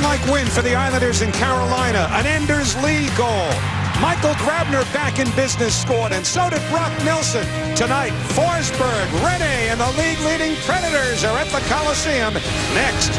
unlike win for the Islanders in Carolina. An Anders Lee goal. Michael Grabner back in business scored, and so did Brock Nelson. Tonight, Forsberg, Rene, and the league-leading Predators are at the Coliseum next.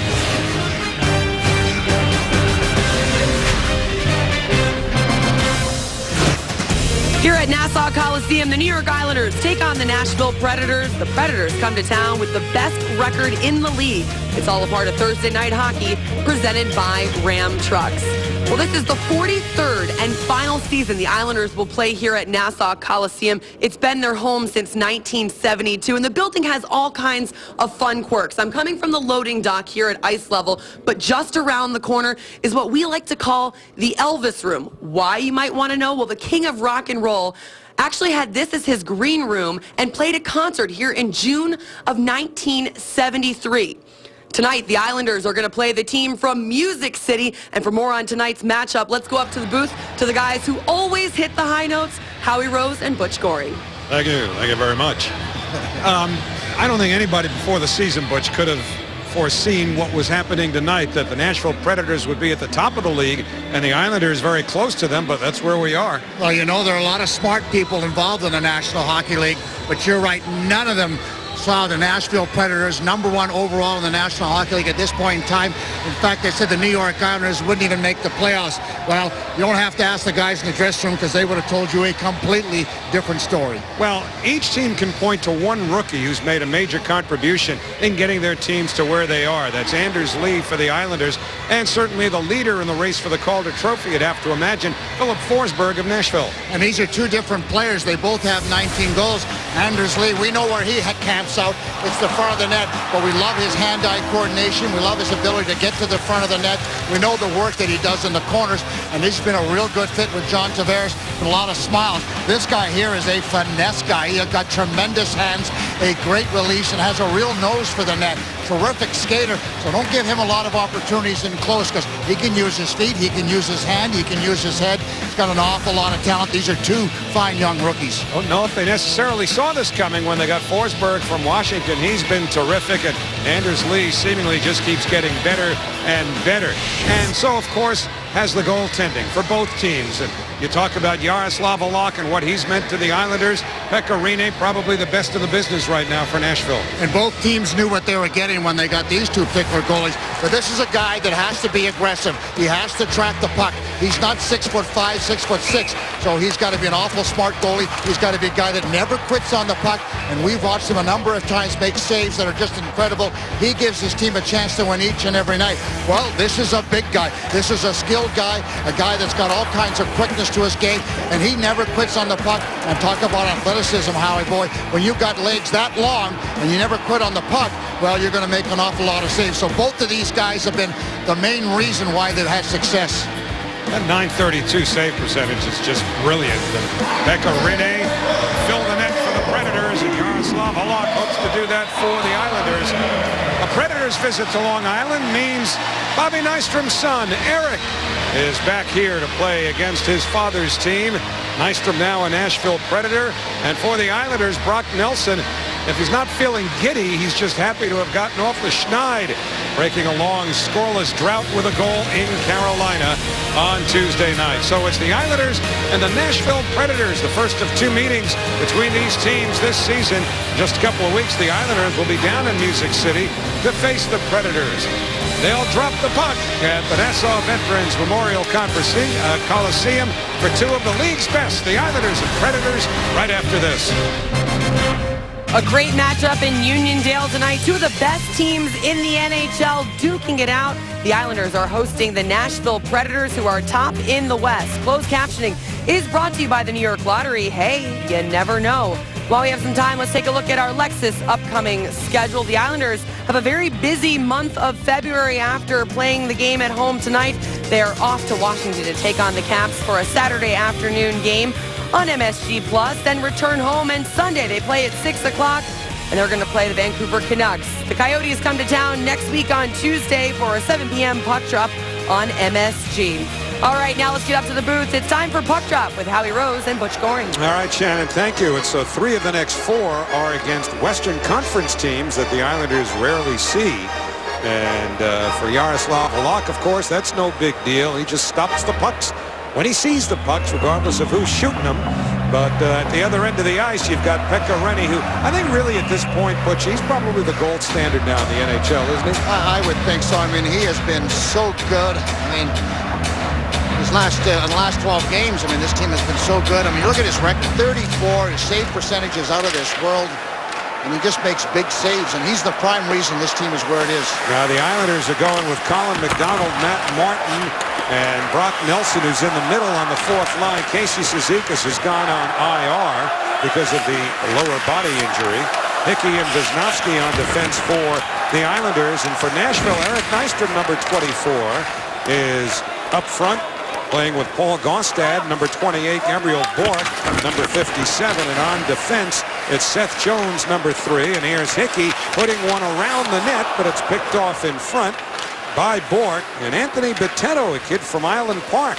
Here at Nassau Coliseum, the New York Islanders take on the Nashville Predators. The Predators come to town with the best record in the league. It's all a part of Thursday Night Hockey, presented by Ram Trucks. Well, this is the 43rd and final season the Islanders will play here at Nassau Coliseum. It's been their home since 1972, and the building has all kinds of fun quirks. I'm coming from the loading dock here at ice level, but just around the corner is what we like to call the Elvis Room. Why, you might want to know? Well, the king of rock and roll actually had this as his green room and played a concert here in June of 1973. Tonight, the Islanders are going to play the team from Music City. And for more on tonight's matchup, let's go up to the booth to the guys who always hit the high notes, Howie Rose and Butch Goring. Thank you very much. I don't think anybody before the season, Butch, could have foreseen what was happening tonight, that the Nashville Predators would be at the top of the league and the Islanders very close to them, but that's where we are. Well, you know, there are a lot of smart people involved in the National Hockey League, but you're right, none of them saw the Nashville Predators #1 overall in the National Hockey League at this point in time. In fact, they said the New York Islanders wouldn't even make the playoffs. Well, you don't have to ask the guys in the dressing room, because they would have told you a completely different story. Well, each team can point to one rookie who's made a major contribution in getting their teams to where they are. That's Anders Lee for the Islanders, and certainly the leader in the race for the Calder Trophy, you'd have to imagine, Philip Forsberg of Nashville. And these are two different players. They both have 19 goals. Anders Lee, we know where he camps out. It's the front of the net, but we love his hand-eye coordination. We love his ability to get to the front of the net. We know the work that he does in the corners, and he's been a real good fit with John Tavares, with a lot of smiles. This guy here is a finesse guy. He's got tremendous hands, a great release, and has a real nose for the net. Terrific skater, so don't give him a lot of opportunities in close, because he can use his feet, he can use his hand, he can use his head. He's got an awful lot of talent. These are two fine young rookies. Don't know if they necessarily saw this coming when they got Forsberg from Washington. He's been terrific, and Anders Lee seemingly just keeps getting better and better. And so, of course, has the goaltending for both teams. And you talk about Yaroslav Halak and what he's meant to the Islanders. Pekka Rinne, probably the best in the business right now for Nashville. And both teams knew what they were getting when they got these two particular goalies. But this is a guy that has to be aggressive. He has to track the puck. He's not 6'5", 6'6", so he's got to be an awful smart goalie. He's got to be a guy that never quits on the puck. And we've watched him a number of times make saves that are just incredible. He gives his team a chance to win each and every night. Well, this is a big guy. This is a skilled guy, a guy that's got all kinds of quickness to his game, and he never quits on the puck. And talk about athleticism, Howie boy. When you've got legs that long and you never quit on the puck, well, you're going to make an awful lot of saves. So both of these guys have been the main reason why they've had success. That .932 save percentage is just brilliant. Pekka Rinne fill the net for the Predators, and Yaroslav Halak hopes to do that for the Islanders. A Predators visit to Long Island means Bobby Nystrom's son, Eric, is back here to play against his father's team. Nystrom now a Nashville Predator. And for the Islanders, Brock Nelson, if he's not feeling giddy, he's just happy to have gotten off the schneid, breaking a long scoreless drought with a goal in Carolina on Tuesday night. So it's the Islanders and the Nashville Predators, the first of two meetings between these teams this season. In just a couple of weeks, the Islanders will be down in Music City to face the Predators. They'll drop the puck at the Nassau Veterans Memorial Coliseum for two of the league's best, the Islanders and Predators, right after this. A great matchup in Uniondale tonight. Two of the best teams in the NHL duking it out. The Islanders are hosting the Nashville Predators, who are top in the West. Closed captioning is brought to you by the New York Lottery. Hey, you never know. While we have some time, let's take a look at our Lexus upcoming schedule. The Islanders have a very busy month of February after playing the game at home tonight. They are off to Washington to take on the Caps for a Saturday afternoon game on MSG+, then return home, and Sunday they play at 6 o'clock, and they're going to play the Vancouver Canucks. The Coyotes come to town next week on Tuesday for a 7 p.m. puck drop on MSG. All right, now let's get up to the booth. It's time for Puck Drop with Howie Rose and Butch Goring. All right, Shannon, thank you. And so 3 of the next 4 are against Western Conference teams that the Islanders rarely see. And for Yaroslav Halak, of course, that's no big deal. He just stops the pucks when he sees the pucks, regardless of who's shooting them. But at the other end of the ice, you've got Pekka Rinne, who I think really at this point, Butch, he's probably the gold standard now in the NHL, isn't he? I would think so. I mean, he has been so good. I mean, in the last 12 games, I mean, this team has been so good. I mean, look at his record, 34. His save percentage is out of this world. And he just makes big saves, and he's the prime reason this team is where it is. Now the Islanders are going with Colin McDonald, Matt Martin, and Brock Nelson, who's in the middle on the fourth line. Casey Cizikas has gone on IR because of the lower body injury. Hickey and Wisnowski on defense for the Islanders. And for Nashville, Eric Nystrom, number 24, is up front, playing with Paul Gaustad, number 28, Gabriel Bourque, number 57, and on defense, it's Seth Jones, number 3, and here's Hickey putting one around the net, but it's picked off in front by Bourque, and Anthony Botetto, a kid from Island Park,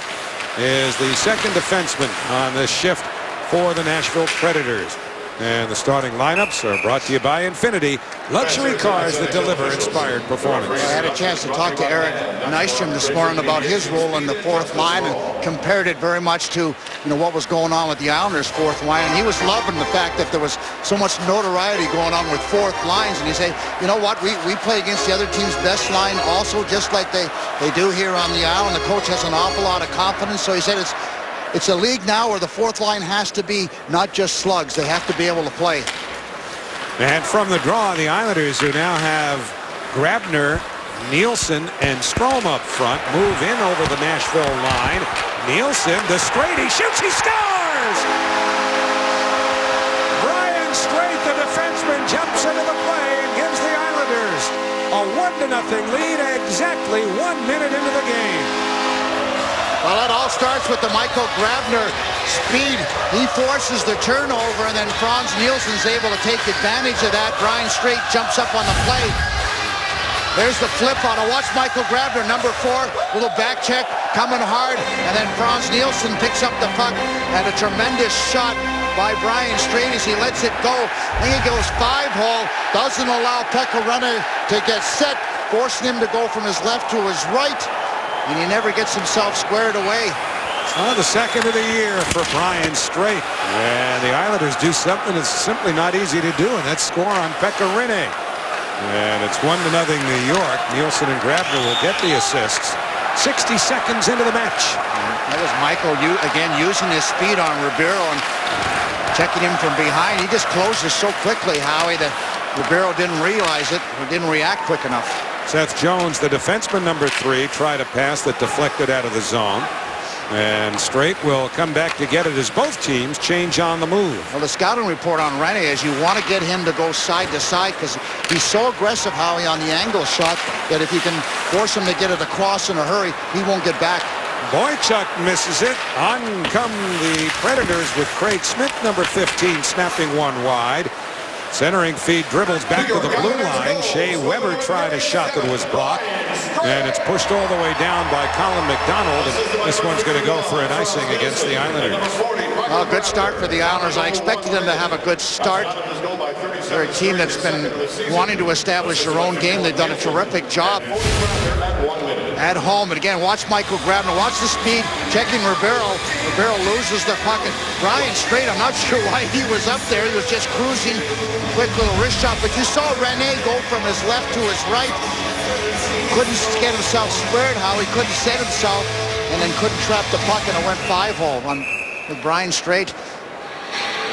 is the second defenseman on this shift for the Nashville Predators. And the starting lineups are brought to you by Infinity, luxury cars that deliver inspired performance. I had a chance to talk to Eric Nystrom this morning about his role in the fourth line and compared it very much to what was going on with the Islanders' fourth line. And he was loving the fact that there was so much notoriety going on with fourth lines. And he said, you know what, we play against the other team's best line also, just like they do here on the island. The coach has an awful lot of confidence. So he said it's a league now where the fourth line has to be not just slugs. They have to be able to play. And from the draw, the Islanders, who now have Grabner, Nielsen, and Strome up front, move in over the Nashville line. Nielsen to Straight. He shoots. He scores! Brian Straight, the defenseman, jumps into the play and gives the Islanders a 1-0 lead exactly 1 minute into the game. Well, it all starts with the Michael Grabner speed. He forces the turnover, and then Frans Nielsen's able to take advantage of that. Brian Straight jumps up on the play. There's the flip on it. Watch Michael Grabner, number 4, little back check, coming hard, and then Frans Nielsen picks up the puck, and a tremendous shot by Brian Straight as he lets it go. Then he goes 5-hole, doesn't allow Pekka Rinne to get set, forcing him to go from his left to his right. And he never gets himself squared away. Well, the second of the year for Brian Straight. And the Islanders do something that's simply not easy to do, and that's score on Pekka Rinne. And it's 1-0 New York. Nielsen and Grabner will get the assists. 60 seconds into the match. That was Michael, again, using his speed on Ribeiro and checking him from behind. He just closes so quickly, Howie, that Ribeiro didn't realize it or didn't react quick enough. Seth Jones, the defenseman, number 3, tried a pass that deflected out of the zone. And Straight will come back to get it as both teams change on the move. Well, the scouting report on Rinne is you want to get him to go side to side because he's so aggressive, Howie, on the angle shot that if you can force him to get it across in a hurry, he won't get back. Boychuk misses it. On come the Predators with Craig Smith, number 15, snapping one wide. Centering feed dribbles back to the blue line. Shea Weber tried a shot that was blocked. And it's pushed all the way down by Colin McDonald. And this one's going to go for an icing against the Islanders. Well, good start for the Islanders. I expected them to have a good start. They're a team that's been wanting to establish their own game. They've done a terrific job at home. And again, watch Michael Grabner. Watch the speed. Checking Ribeiro. Ribeiro loses the puck. And Brian Straight, I'm not sure why he was up there. He was just cruising. Quick little wrist shot. But you saw Rinne go from his left to his right. Couldn't get himself squared, how he couldn't set himself, and then couldn't trap the puck, and it went 5-hole with Brian Straight.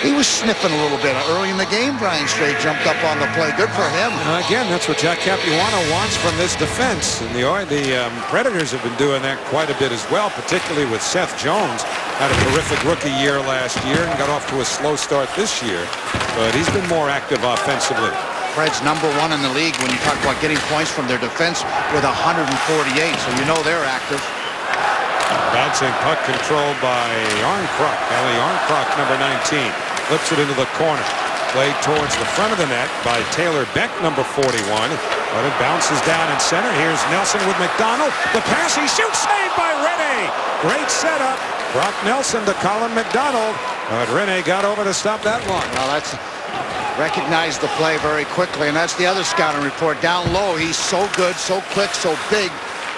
He was sniffing a little bit early in the game. Brian Straight jumped up on the play. Good for him. Again, that's what Jack Capuano wants from this defense. And the Predators have been doing that quite a bit as well, particularly with Seth Jones. Had a terrific rookie year last year and got off to a slow start this year. But he's been more active offensively. Preds number 1 in the league when you talk about getting points from their defense with 148, so you know they're active. Bouncing puck controlled by Arnkrok. Ellie Arnkrok, number 19. Flips it into the corner. Played towards the front of the net by Taylor Beck, number 41. But it bounces down in center. Here's Nelson with McDonald. The pass, he shoots, saved by Rinne. Great setup. Brock Nelson to Colin McDonald. But Rinne got over to stop that one. Well, recognized the play very quickly, and that's the other scouting report. Down low, he's so good, so quick, so big.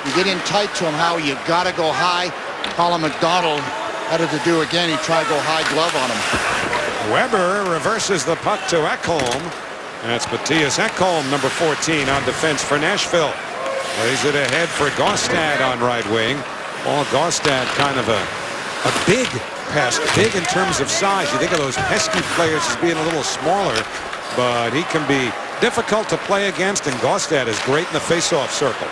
You get in tight to him, how you got to go high. Colin McDonald had it to do again. He tried to go high glove on him. Weber reverses the puck to Ekholm. That's Matthias Ekholm, number 14, on defense for Nashville. Lays it ahead for Gaustad on right wing. Paul Gaustad, kind of a big pest, big in terms of size. You think of those pesky players as being a little smaller, but he can be difficult to play against, and Gaustad is great in the face-off circle.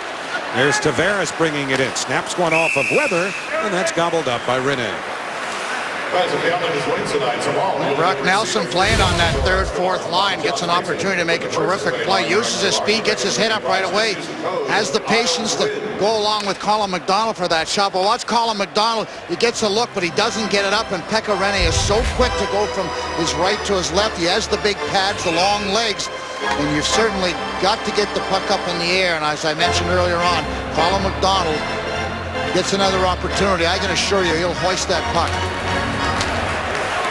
There's Tavares bringing it in. Snaps one off of Weber, and that's gobbled up by Rene. Brock Nelson playing on that third, fourth line, gets an opportunity to make a terrific play, uses his speed, gets his head up right away, has the patience to go along with Colin McDonald for that shot. But watch Colin McDonald, he gets a look, but he doesn't get it up, and Pekka Rinne is so quick to go from his right to his left. He has the big pads, the long legs, and you've certainly got to get the puck up in the air. And as I mentioned earlier on, Colin McDonald gets another opportunity. I can assure you he'll hoist that puck.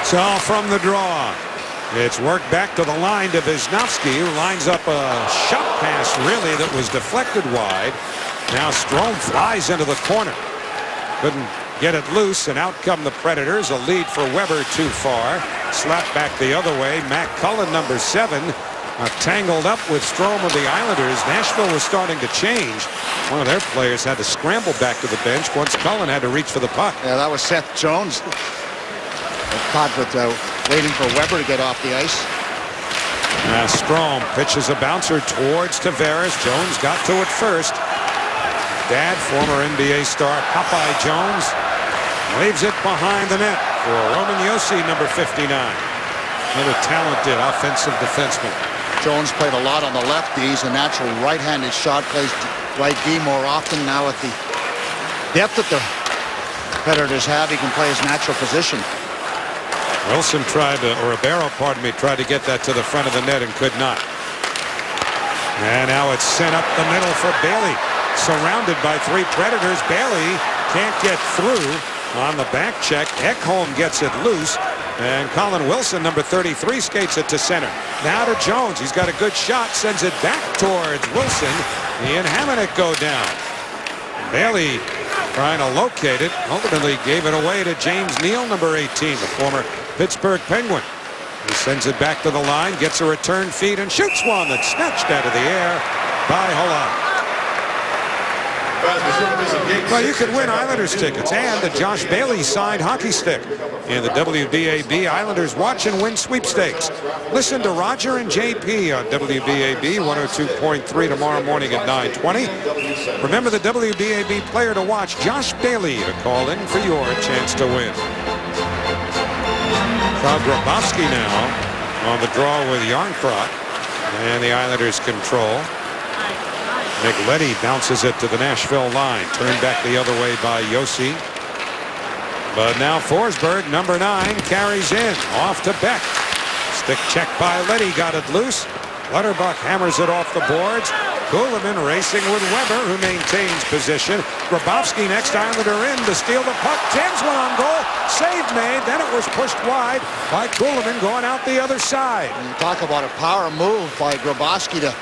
So from the draw, it's worked back to the line to Wisnowski, who lines up a shot pass, really, that was deflected wide. Now Strome flies into the corner. Couldn't get it loose, and out come the Predators. A lead for Weber too far. Slapped back the other way. Matt Cullen, number 7, tangled up with Strome of the Islanders. Nashville was starting to change. One of their players had to scramble back to the bench once Cullen had to reach for the puck. Yeah, that was Seth Jones. Caught with waiting for Weber to get off the ice. Strome pitches a bouncer towards Tavares. Jones got to it first. Dad, former NBA star Popeye Jones, leaves it behind the net for Roman Josi, number 59. Another talented offensive defenseman. Jones played a lot on the left D. He's a natural right-handed shot. Plays right D more often now with the depth that the Predators have. He can play his natural position. Wilson tried to, or Ribeiro, pardon me, tried to get that to the front of the net and could not. And now it's sent up the middle for Bailey. Surrounded by 3 Predators. Bailey can't get through on the back check. Ekholm gets it loose. And Colin Wilson, number 33, skates it to center. Now to Jones. He's got a good shot. Sends it back towards Wilson. He and Hamonic go down. Bailey trying to locate it. Ultimately gave it away to James Neal, number 18, the former Pittsburgh Penguin. He sends it back to the line, gets a return feed, and shoots one that's snatched out of the air by Halak. Well, you could win Islanders tickets and the Josh Bailey signed hockey stick in the WBAB Islanders Watch and Win sweepstakes. Listen to Roger and JP on WBAB 102.3 tomorrow morning at 9:20. Remember the WBAB player to watch, Josh Bailey, to call in for your chance to win. Grabowski now on the draw with Yarncroc, and the Islanders control. Nick Leddy bounces it to the Nashville line. Turned back the other way by Josi. But now Forsberg, number 9, carries in. Off to Beck. Stick check by Leddy. Got it loose. Clutterbuck hammers it off the boards. Kuhlman racing with Weber, who maintains position. Grabowski, next Islander in to steal the puck. Jams one on goal. Save made. Then it was pushed wide by Kuhlman going out the other side. And you talk about a power move by Grabowski to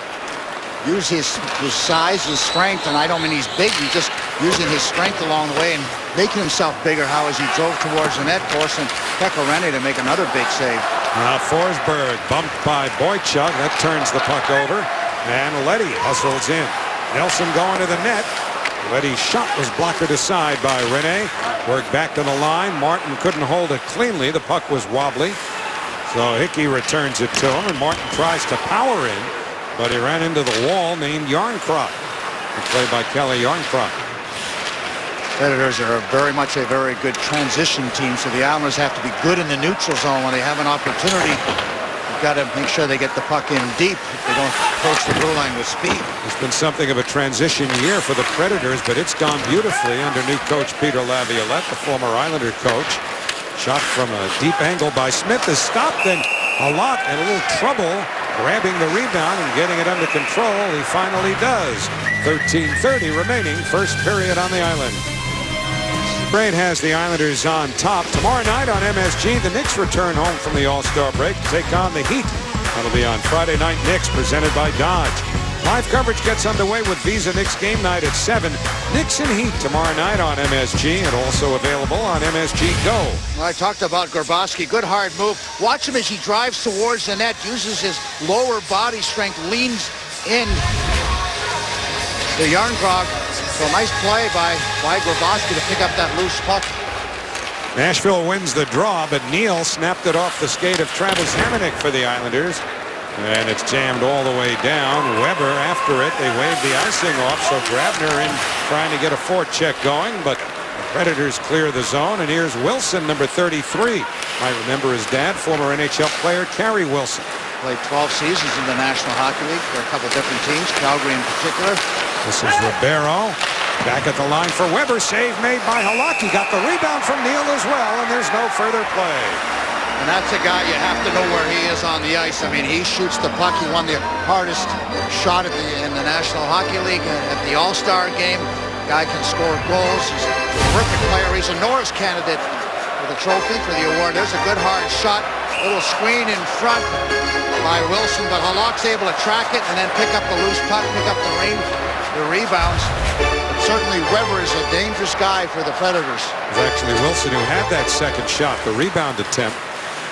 use his size, his strength, and I don't mean he's big, he's just using his strength along the way and making himself bigger. How as he drove towards the net, forcing Pekka Rinne to make another big save. Forsberg bumped by Boychuk. That turns the puck over, and Leddy hustles in. Nelson going to the net. Leddy's shot was blockered aside by Rinne. Worked back to the line. Martin couldn't hold it cleanly. The puck was wobbly. So Hickey returns it to him, and Martin tries to power in, but he ran into the wall named Yarncroc. Played by Kelly Yarncroc. Predators are very much a very good transition team, so the Islanders have to be good in the neutral zone when they have an opportunity. You've got to make sure they get the puck in deep if they don't approach the blue line with speed. It's been something of a transition year for the Predators, but it's gone beautifully under new coach Peter Laviolette, the former Islander coach. Shot from a deep angle by Smith is stopped, and a lot in a little trouble grabbing the rebound and getting it under control. He finally does. 13:30 remaining, first period on the island. Braid has the Islanders on top. Tomorrow night on MSG, the Knicks return home from the All-Star break to take on the Heat. That'll be on Friday Night Knicks, presented by Dodge. Live coverage gets underway with Visa Knicks game night at 7. Knicks and Heat tomorrow night on MSG, and also available on MSG Go. Well, I talked about Grabowski. Good hard move. Watch him as he drives towards the net, uses his lower body strength, leans in to Järnkrok. So nice play by Grabowski to pick up that loose puck. Nashville wins the draw, but Neal snapped it off the skate of Travis Hamonic for the Islanders. And it's jammed all the way down. Weber after it. They waved the icing off, so Grabner in trying to get a forecheck going, but the Predators clear the zone. And here's Wilson, number 33. I remember his dad, former NHL player Carey Wilson. Played 12 seasons in the National Hockey League for a couple different teams, Calgary in particular. This is Ribeiro. Back at the line for Weber. Save made by Halak. He got the rebound from Neal as well, and there's no further play. And that's a guy you have to know where he is on the ice. I mean, he shoots the puck. He won the hardest shot in the National Hockey League at the All-Star game. Guy can score goals. He's a terrific player. He's a Norris candidate for the trophy, for the award. There's a good hard shot. Little screen in front by Wilson, but Halak's able to track it and then pick up the loose puck, pick up the rebounds. But certainly Weber is a dangerous guy for the Predators. It was actually Wilson who had that second shot, the rebound attempt.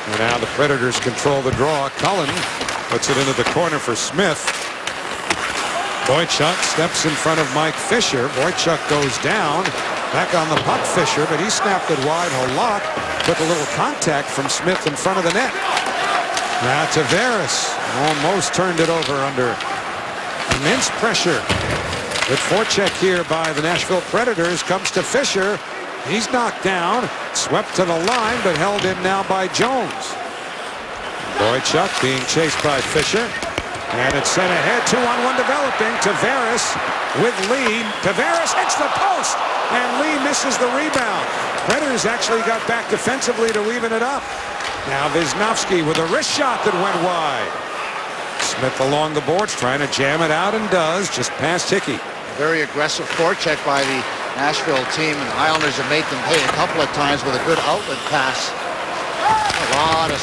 And now the Predators control the draw. Cullen puts it into the corner for Smith. Boychuk steps in front of Mike Fisher. Boychuk goes down. Back on the puck, Fisher, but he snapped it wide. Halak took a little contact from Smith in front of the net. Now Tavares almost turned it over under immense pressure. Good forecheck here by the Nashville Predators. Comes to Fisher. He's knocked down, swept to the line, but held in now by Jones. Boychuk being chased by Fisher. And it's sent ahead, 2-on-1 developing. Tavares with Lee. Tavares hits the post, and Lee misses the rebound. Predators actually got back defensively to even it up. Now Wisnowski with a wrist shot that went wide. Smith along the boards trying to jam it out, and does, just past Hickey. Very aggressive forecheck by the Nashville team, and the Islanders have made them pay a couple of times with a good outlet pass. A lot of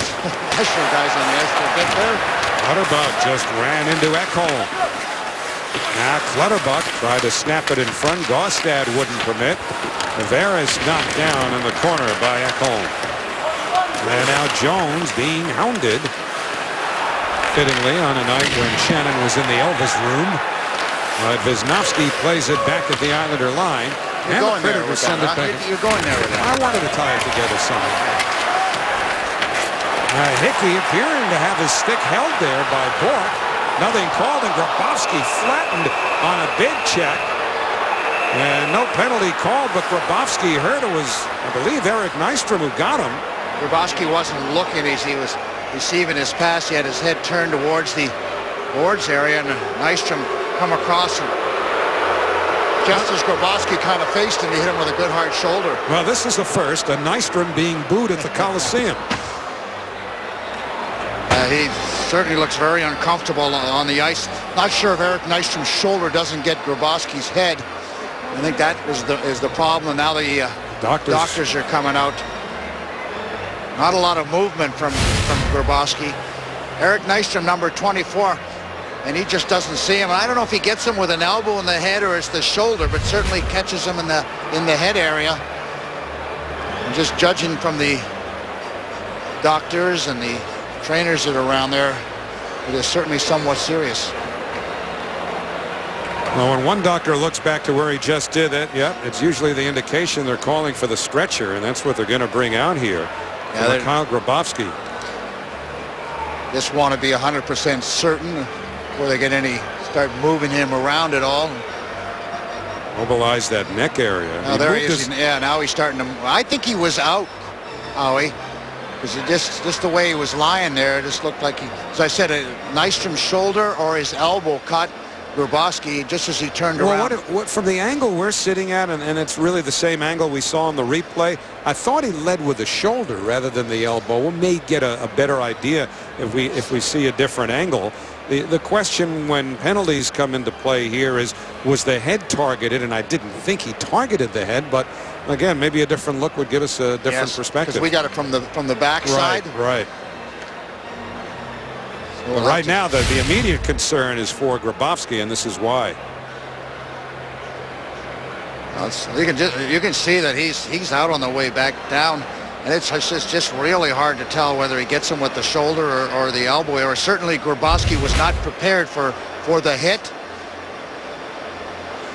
Nashville guys on the ice to get there. Clutterbuck just ran into Ekholm. Now Clutterbuck tried to snap it in front. Gaustad wouldn't permit. Tavares knocked down in the corner by Ekholm. And now Jones being hounded. Fittingly on a night when Shannon was in the Elvis room. But Wisnowski plays it back at the Islander line. You're and going the there with send that, it back. You're going there with that. I wanted to tie it together somehow. Hickey appearing to have his stick held there by Bourque. Nothing called, and Grabowski flattened on a big check. And no penalty called, but Grabowski heard it was, I believe, Eric Nystrom who got him. Grabowski wasn't looking as he was receiving his pass. He had his head turned towards the boards area, and Nystrom come across him. Just as Grabowski kind of faced him, he hit him with a good hard shoulder. Well, this is the first, a Nystrom being booed at the Coliseum. He certainly looks very uncomfortable on the ice. Not sure if Eric Nystrom's shoulder doesn't get Grabowski's head. I think that is the problem. Now the doctors are coming out. Not a lot of movement from Grabowski. Eric Nystrom, number 24, and he just doesn't see him. And I don't know if he gets him with an elbow in the head or it's the shoulder, but certainly catches him in the head area. And just judging from the doctors and the trainers that are around there, it is certainly somewhat serious. Well, when one doctor looks back to where he just did it, it's usually the indication they're calling for the stretcher, and that's what they're going to bring out here. Yeah, Kyle Grabowski. Just want to be 100% certain before they start moving him around at all. Mobilize that neck area. Now there he is. Yeah, now he's starting to. I think he was out, Howie. Because just the way he was lying there, it just looked like as I said, Nystrom's shoulder or his elbow caught Grabowski just as he turned around. What from the angle we're sitting at, and it's really the same angle we saw in the replay, I thought he led with the shoulder rather than the elbow. We may get a better idea if we see a different angle. The question when penalties come into play here is, was the head targeted? And I didn't think he targeted the head, but again, maybe a different look would give us a different perspective. Because we got it from the backside. Right. But right now, the immediate concern is for Grabowski, and this is why. You can see that he's out on the way back down, and it's just really hard to tell whether he gets him with the shoulder or the elbow. Or certainly Grabowski was not prepared for the hit.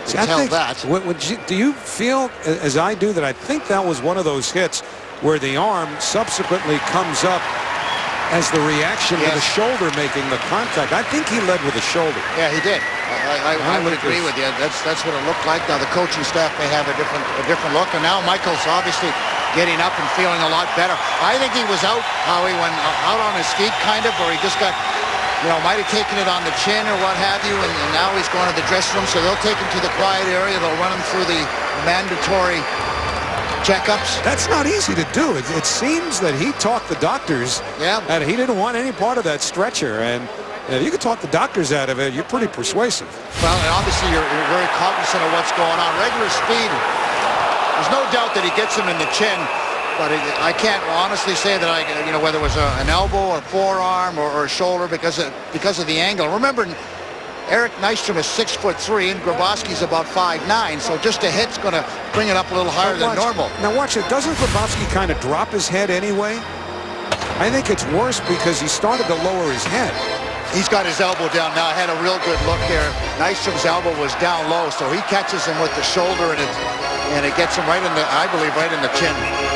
See, I think, do you feel, as I do, that I think that was one of those hits where the arm subsequently comes up as the reaction to the shoulder making the contact? I think he led with the shoulder. Yeah, he did. I would agree with you. That's what it looked like. Now the coaching staff may have a different look, and now Michael's obviously getting up and feeling a lot better. I think he was out, Howie, when out on his feet, kind of, or he just got, might have taken it on the chin or what have you, and now he's going to the dressing room. So they'll take him to the quiet area. They'll run him through the mandatory checkups. That's not easy to do. It seems that he talked the doctors, and he didn't want any part of that stretcher. And if you could talk the doctors out of it, you're pretty persuasive. Well, and obviously you're very cognizant of what's going on. Regular speed, there's no doubt that he gets him in the chin, but I can't honestly say that whether it was an elbow or forearm or a shoulder because of the angle. Remember, Eric Nystrom is 6'3", and Grabowski's about 5'9", so just a hit's going to bring it up a little higher than normal. Now watch it. Doesn't Grabowski kind of drop his head anyway? I think it's worse because he started to lower his head. He's got his elbow down now. I had a real good look there. Nystrom's elbow was down low, so he catches him with the shoulder, and it gets him right in the, I believe, right in the chin.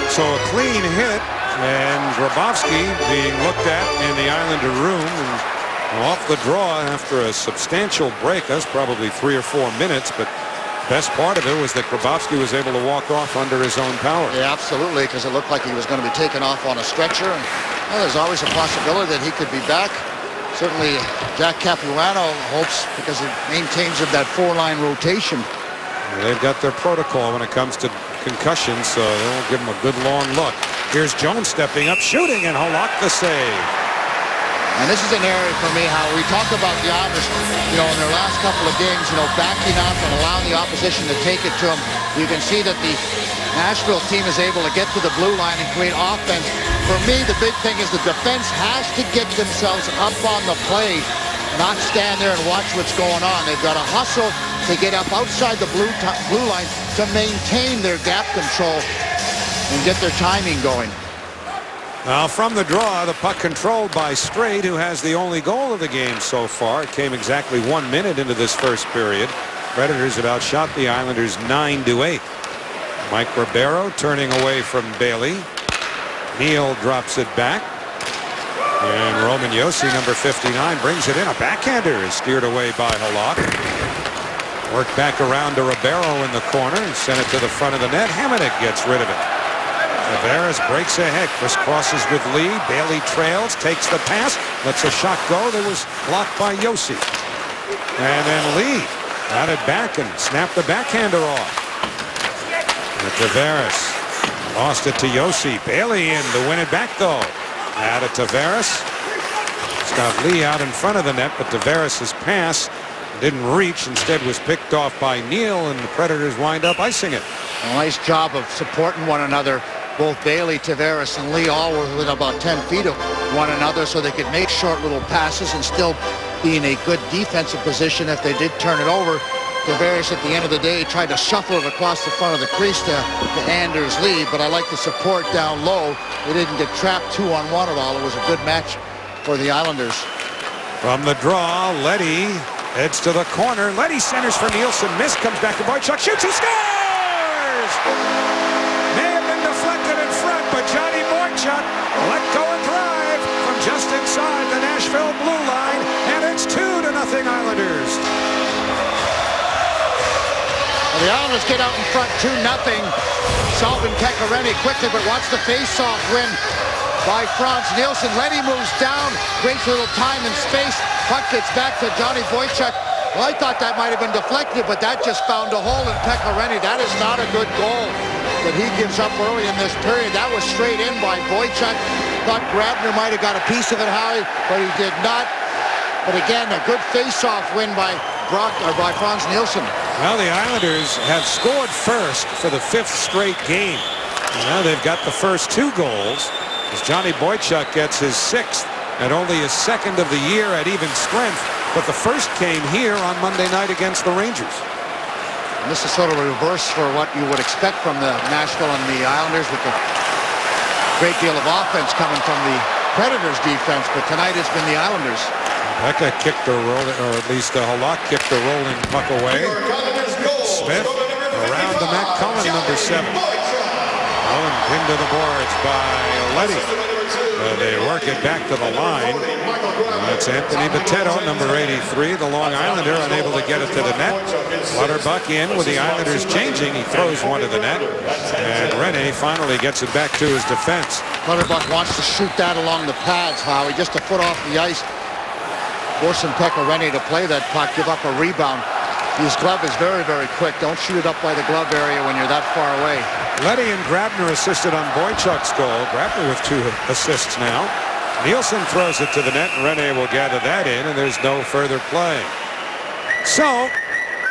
So a clean hit, and Grabowski being looked at in the Islander room and off the draw after a substantial break. That's probably 3 or 4 minutes, but best part of it was that Grabowski was able to walk off under his own power. Yeah, absolutely, because it looked like he was going to be taken off on a stretcher. And there's always a possibility that he could be back. Certainly, Jack Capuano hopes because it maintains that 4-line rotation. They've got their protocol when it comes to concussions, so they'll give him a good long look. Here's Jones stepping up, shooting, and Halak the save. And this is an area for me how we talk about the Islanders, in their last couple of games, backing up and allowing the opposition to take it to them. You can see that the Nashville team is able to get to the blue line and create offense. For me, the big thing is the defense has to get themselves up on the play, not stand there and watch what's going on. They've got to hustle to get up outside the blue line to maintain their gap control and get their timing going. Now from the draw, the puck controlled by Straight, who has the only goal of the game so far. It came exactly 1 minute into this first period. Predators have outshot the Islanders 9-8. Mike Ribeiro turning away from Bailey. Neal drops it back. And Roman Josi, number 59, brings it in. A backhander is steered away by Halak. Worked back around to Ribeiro in the corner and sent it to the front of the net. Hamonic gets rid of it. Tavares breaks ahead, crisscrosses with Lee. Bailey trails, takes the pass, lets a shot go that was blocked by Josi. And then Lee got it back and snapped the backhander off. And Tavares lost it to Josi. Bailey in to win it back though. Out of Tavares. It's got Lee out in front of the net, but Tavares' pass didn't reach. Instead was picked off by Neal, and the Predators wind up icing it. A nice job of supporting one another. Both Bailey, Tavares, and Lee all were within about 10 feet of one another so they could make short little passes and still be in a good defensive position if they did turn it over. Tavares, at the end of the day, tried to shuffle it across the front of the crease to Anders Lee, but I like the support down low. They didn't get trapped 2-on-1 at all. It was a good match for the Islanders. From the draw, Leddy heads to the corner. Leddy centers for Nielsen. Miss, comes back to Boychuk, shoots, he scores! May have been deflected in front, but Johnny Boychuk let go and drive from just inside the Nashville blue line, and it's 2-0 Islanders. The Islanders get out in front 2-0. Salvin Pekkarinen quickly, but watch the face-off win by Frans Nielsen. Leddy moves down, creates a little time and space. Puck gets back to Johnny Boychuk. Well, I thought that might have been deflected, but that just found a hole in Pekkarinen. That is not a good goal that he gives up early in this period. That was straight in by Boychuk. Thought Grabner might have got a piece of it, Howie, but he did not. But again, a good face-off win by Frans Nielsen. Well, the Islanders have scored first for the 5th straight game. Now they've got the first 2 goals as Johnny Boychuk gets his 6th. and only his second of the year at even strength. But the first came here on Monday night against the Rangers. And this is sort of a reverse for what you would expect from the Nashville and the Islanders, with a great deal of offense coming from the Predators defense, but tonight it's been the Islanders. Becca kicked the roll, or at least Halak kicked the rolling puck away. Smith around to Matt Cullen, number 7. Cullen pinned to the boards by Leddy. They work it back to the line. That's Anthony Bitetto, number 83, the Long Islander, unable to get it to the net. Clutterbuck in with the Islanders changing. He throws one to the net, and Rene finally gets it back to his defense. Clutterbuck wants to shoot that along the pads, Howie, just a foot off the ice. Forcing Pekka Rinne to play that puck, give up a rebound. His glove is very, very quick. Don't shoot it up by the glove area when you're that far away. Leddy and Grabner assisted on Boychuk's goal. Grabner with 2 assists now. Nielsen throws it to the net, and Rinne will gather that in, and there's no further play. So,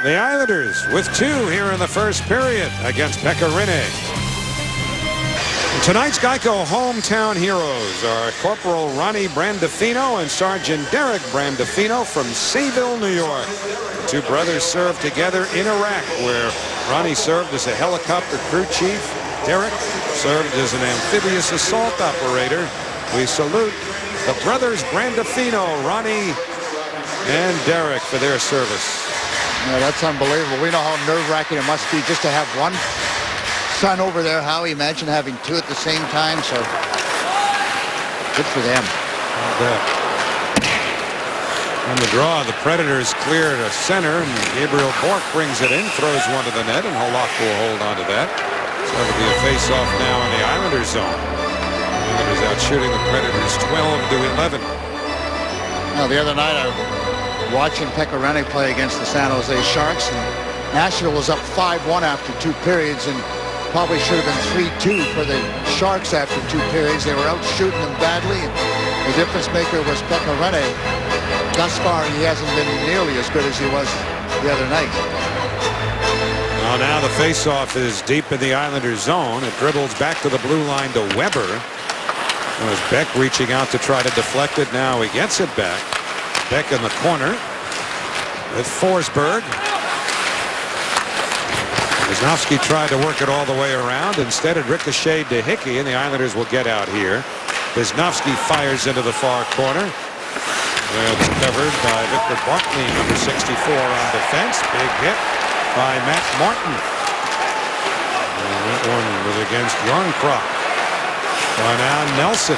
the Islanders with 2 here in the first period against Pekka Rinne. Tonight's Geico hometown heroes are Corporal Ronnie Brandafino and Sergeant Derek Brandafino from Sayville, New York. The 2 brothers served together in Iraq, where Ronnie served as a helicopter crew chief. Derek served as an amphibious assault operator. We salute the brothers Brandafino, Ronnie and Derek, for their service. Yeah, that's unbelievable. We know how nerve-wracking it must be just to have one son over there. Howie, imagine having 2 at the same time. So good for them. On the draw, the Predators clear to center, and Gabriel Bourque brings it in, throws one to the net, and Halak will hold on to that. So it'll be a face-off now in the Islanders zone. Islanders out shooting the Predators 12-11. Now, the other night I was watching Pekka Rinne play against the San Jose Sharks, and Nashville was up 5-1 after 2 periods, and probably should have been 3-2 for the Sharks after 2 periods. They were out shooting them badly, and the difference maker was Pekka Rinne. Thus far, he hasn't been nearly as good as he was the other night. Well, now the faceoff is deep in the Islanders zone. It dribbles back to the blue line to Weber. It was Beck reaching out to try to deflect it. Now he gets it back. Beck in the corner with Forsberg. Wisnowski tried to work it all the way around. Instead, it ricocheted to Hickey, and the Islanders will get out here. Wisnowski fires into the far corner. It's covered by Victor Barkley, number 64 on defense. Big hit by Matt Martin. And that one was against Yarncroft. So now Nelson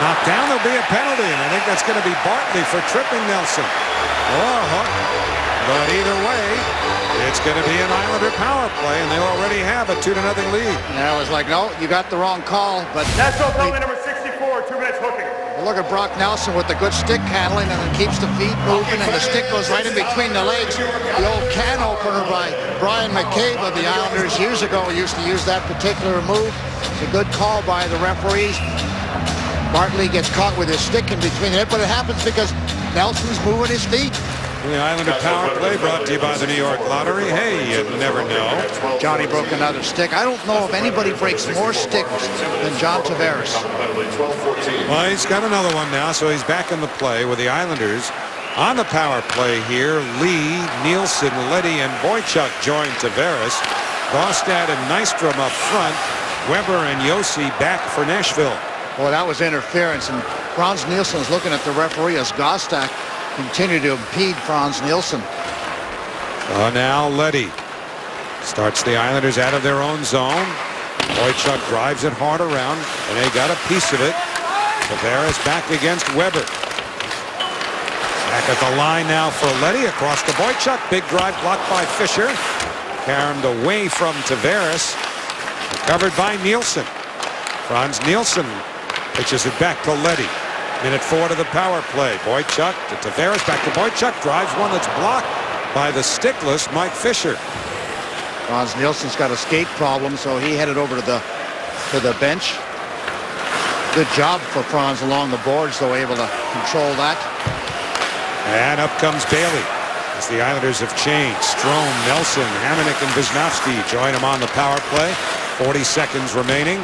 knocked down. There'll be a penalty, and I think that's going to be Bartley for tripping Nelson. Or a hook. But either way, it's going to be an Islander power play, and they already have a 2-0 lead. And I was like, no, you got the wrong call. But National penalty number 64, 2 minutes hooking. look at Brock Nelson with the good stick handling, and then keeps the feet moving, and the stick goes right in between the legs. The old can opener by Brian McCabe of the Islanders years ago used to use that particular move. It's a good call by the referees. Bartley gets caught with his stick in between it, but it happens because Nelson's moving his feet. The Islander power play brought to you by the New York Lottery. Hey, you never know. Johnny broke another stick. I don't know if anybody breaks more sticks than John Tavares. Well, he's got another one now, so he's back in the play with the Islanders. On the power play here, Lee, Nielsen, Leddy, and Boychuk join Tavares. Gaustad and Nystrom up front. Weber and Yossi back for Nashville. Boy, that was interference, and Franz Nielsen's looking at the referee as Gaustad continue to impede Franz Nielsen. Now Leddy starts the Islanders out of their own zone. Boychuk drives it hard around, and they got a piece of it. Tavares back against Weber. Back at the line now for Leddy across to Boychuk. Big drive blocked by Fisher. Carried away from Tavares. Recovered by Nielsen. Franz Nielsen pitches it back to Leddy. Minute 4 to the power play. Boychuk to Tavares, back to Boychuk. Drives one that's blocked by the stickless Mike Fisher. Franz Nielsen's got a skate problem, so he headed over to the bench. Good job for Franz along the boards, though, able to control that. And up comes Bailey as the Islanders have changed. Strome, Nelson, Hamonic, and Wisnowski join him on the power play. 40 seconds remaining.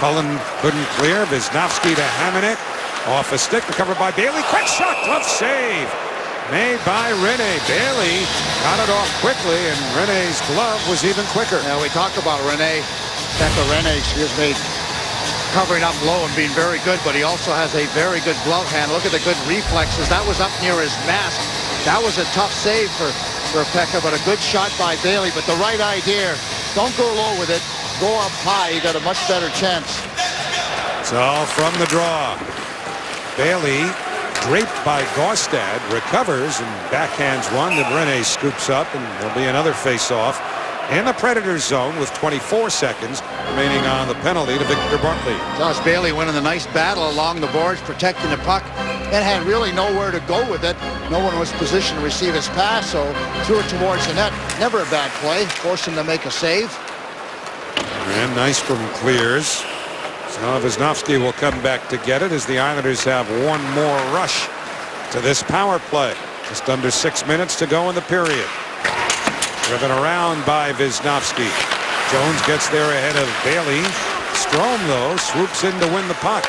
Cullen couldn't clear. Wisnowski to Hamonic. Off a stick, recovered by Bailey. Quick shot, glove save. Made by Rene. Bailey got it off quickly, and Rene's glove was even quicker. Now we talk about Pekka Rinne, covering up low and being very good, but he also has a very good glove hand. Look at the good reflexes. That was up near his mask. That was a tough save for Pekka, but a good shot by Bailey. But the right idea, don't go low with it. Go up high. You got a much better chance. It's all from the draw. Bailey, draped by Gaustad, recovers and backhands one that Rene scoops up, and there'll be another face-off in the Predators zone with 24 seconds remaining on the penalty to Victor Bartley. Josh Bailey winning the nice battle along the boards, protecting the puck, and had really nowhere to go with it. No one was positioned to receive his pass, so threw it towards the net. Never a bad play. Forced him to make a save. And Nystrom clears. So Wisnowski will come back to get it as the Islanders have one more rush to this power play. Just under 6 minutes to go in the period. Driven around by Wisnowski. Jones gets there ahead of Bailey. Strome, though, swoops in to win the puck.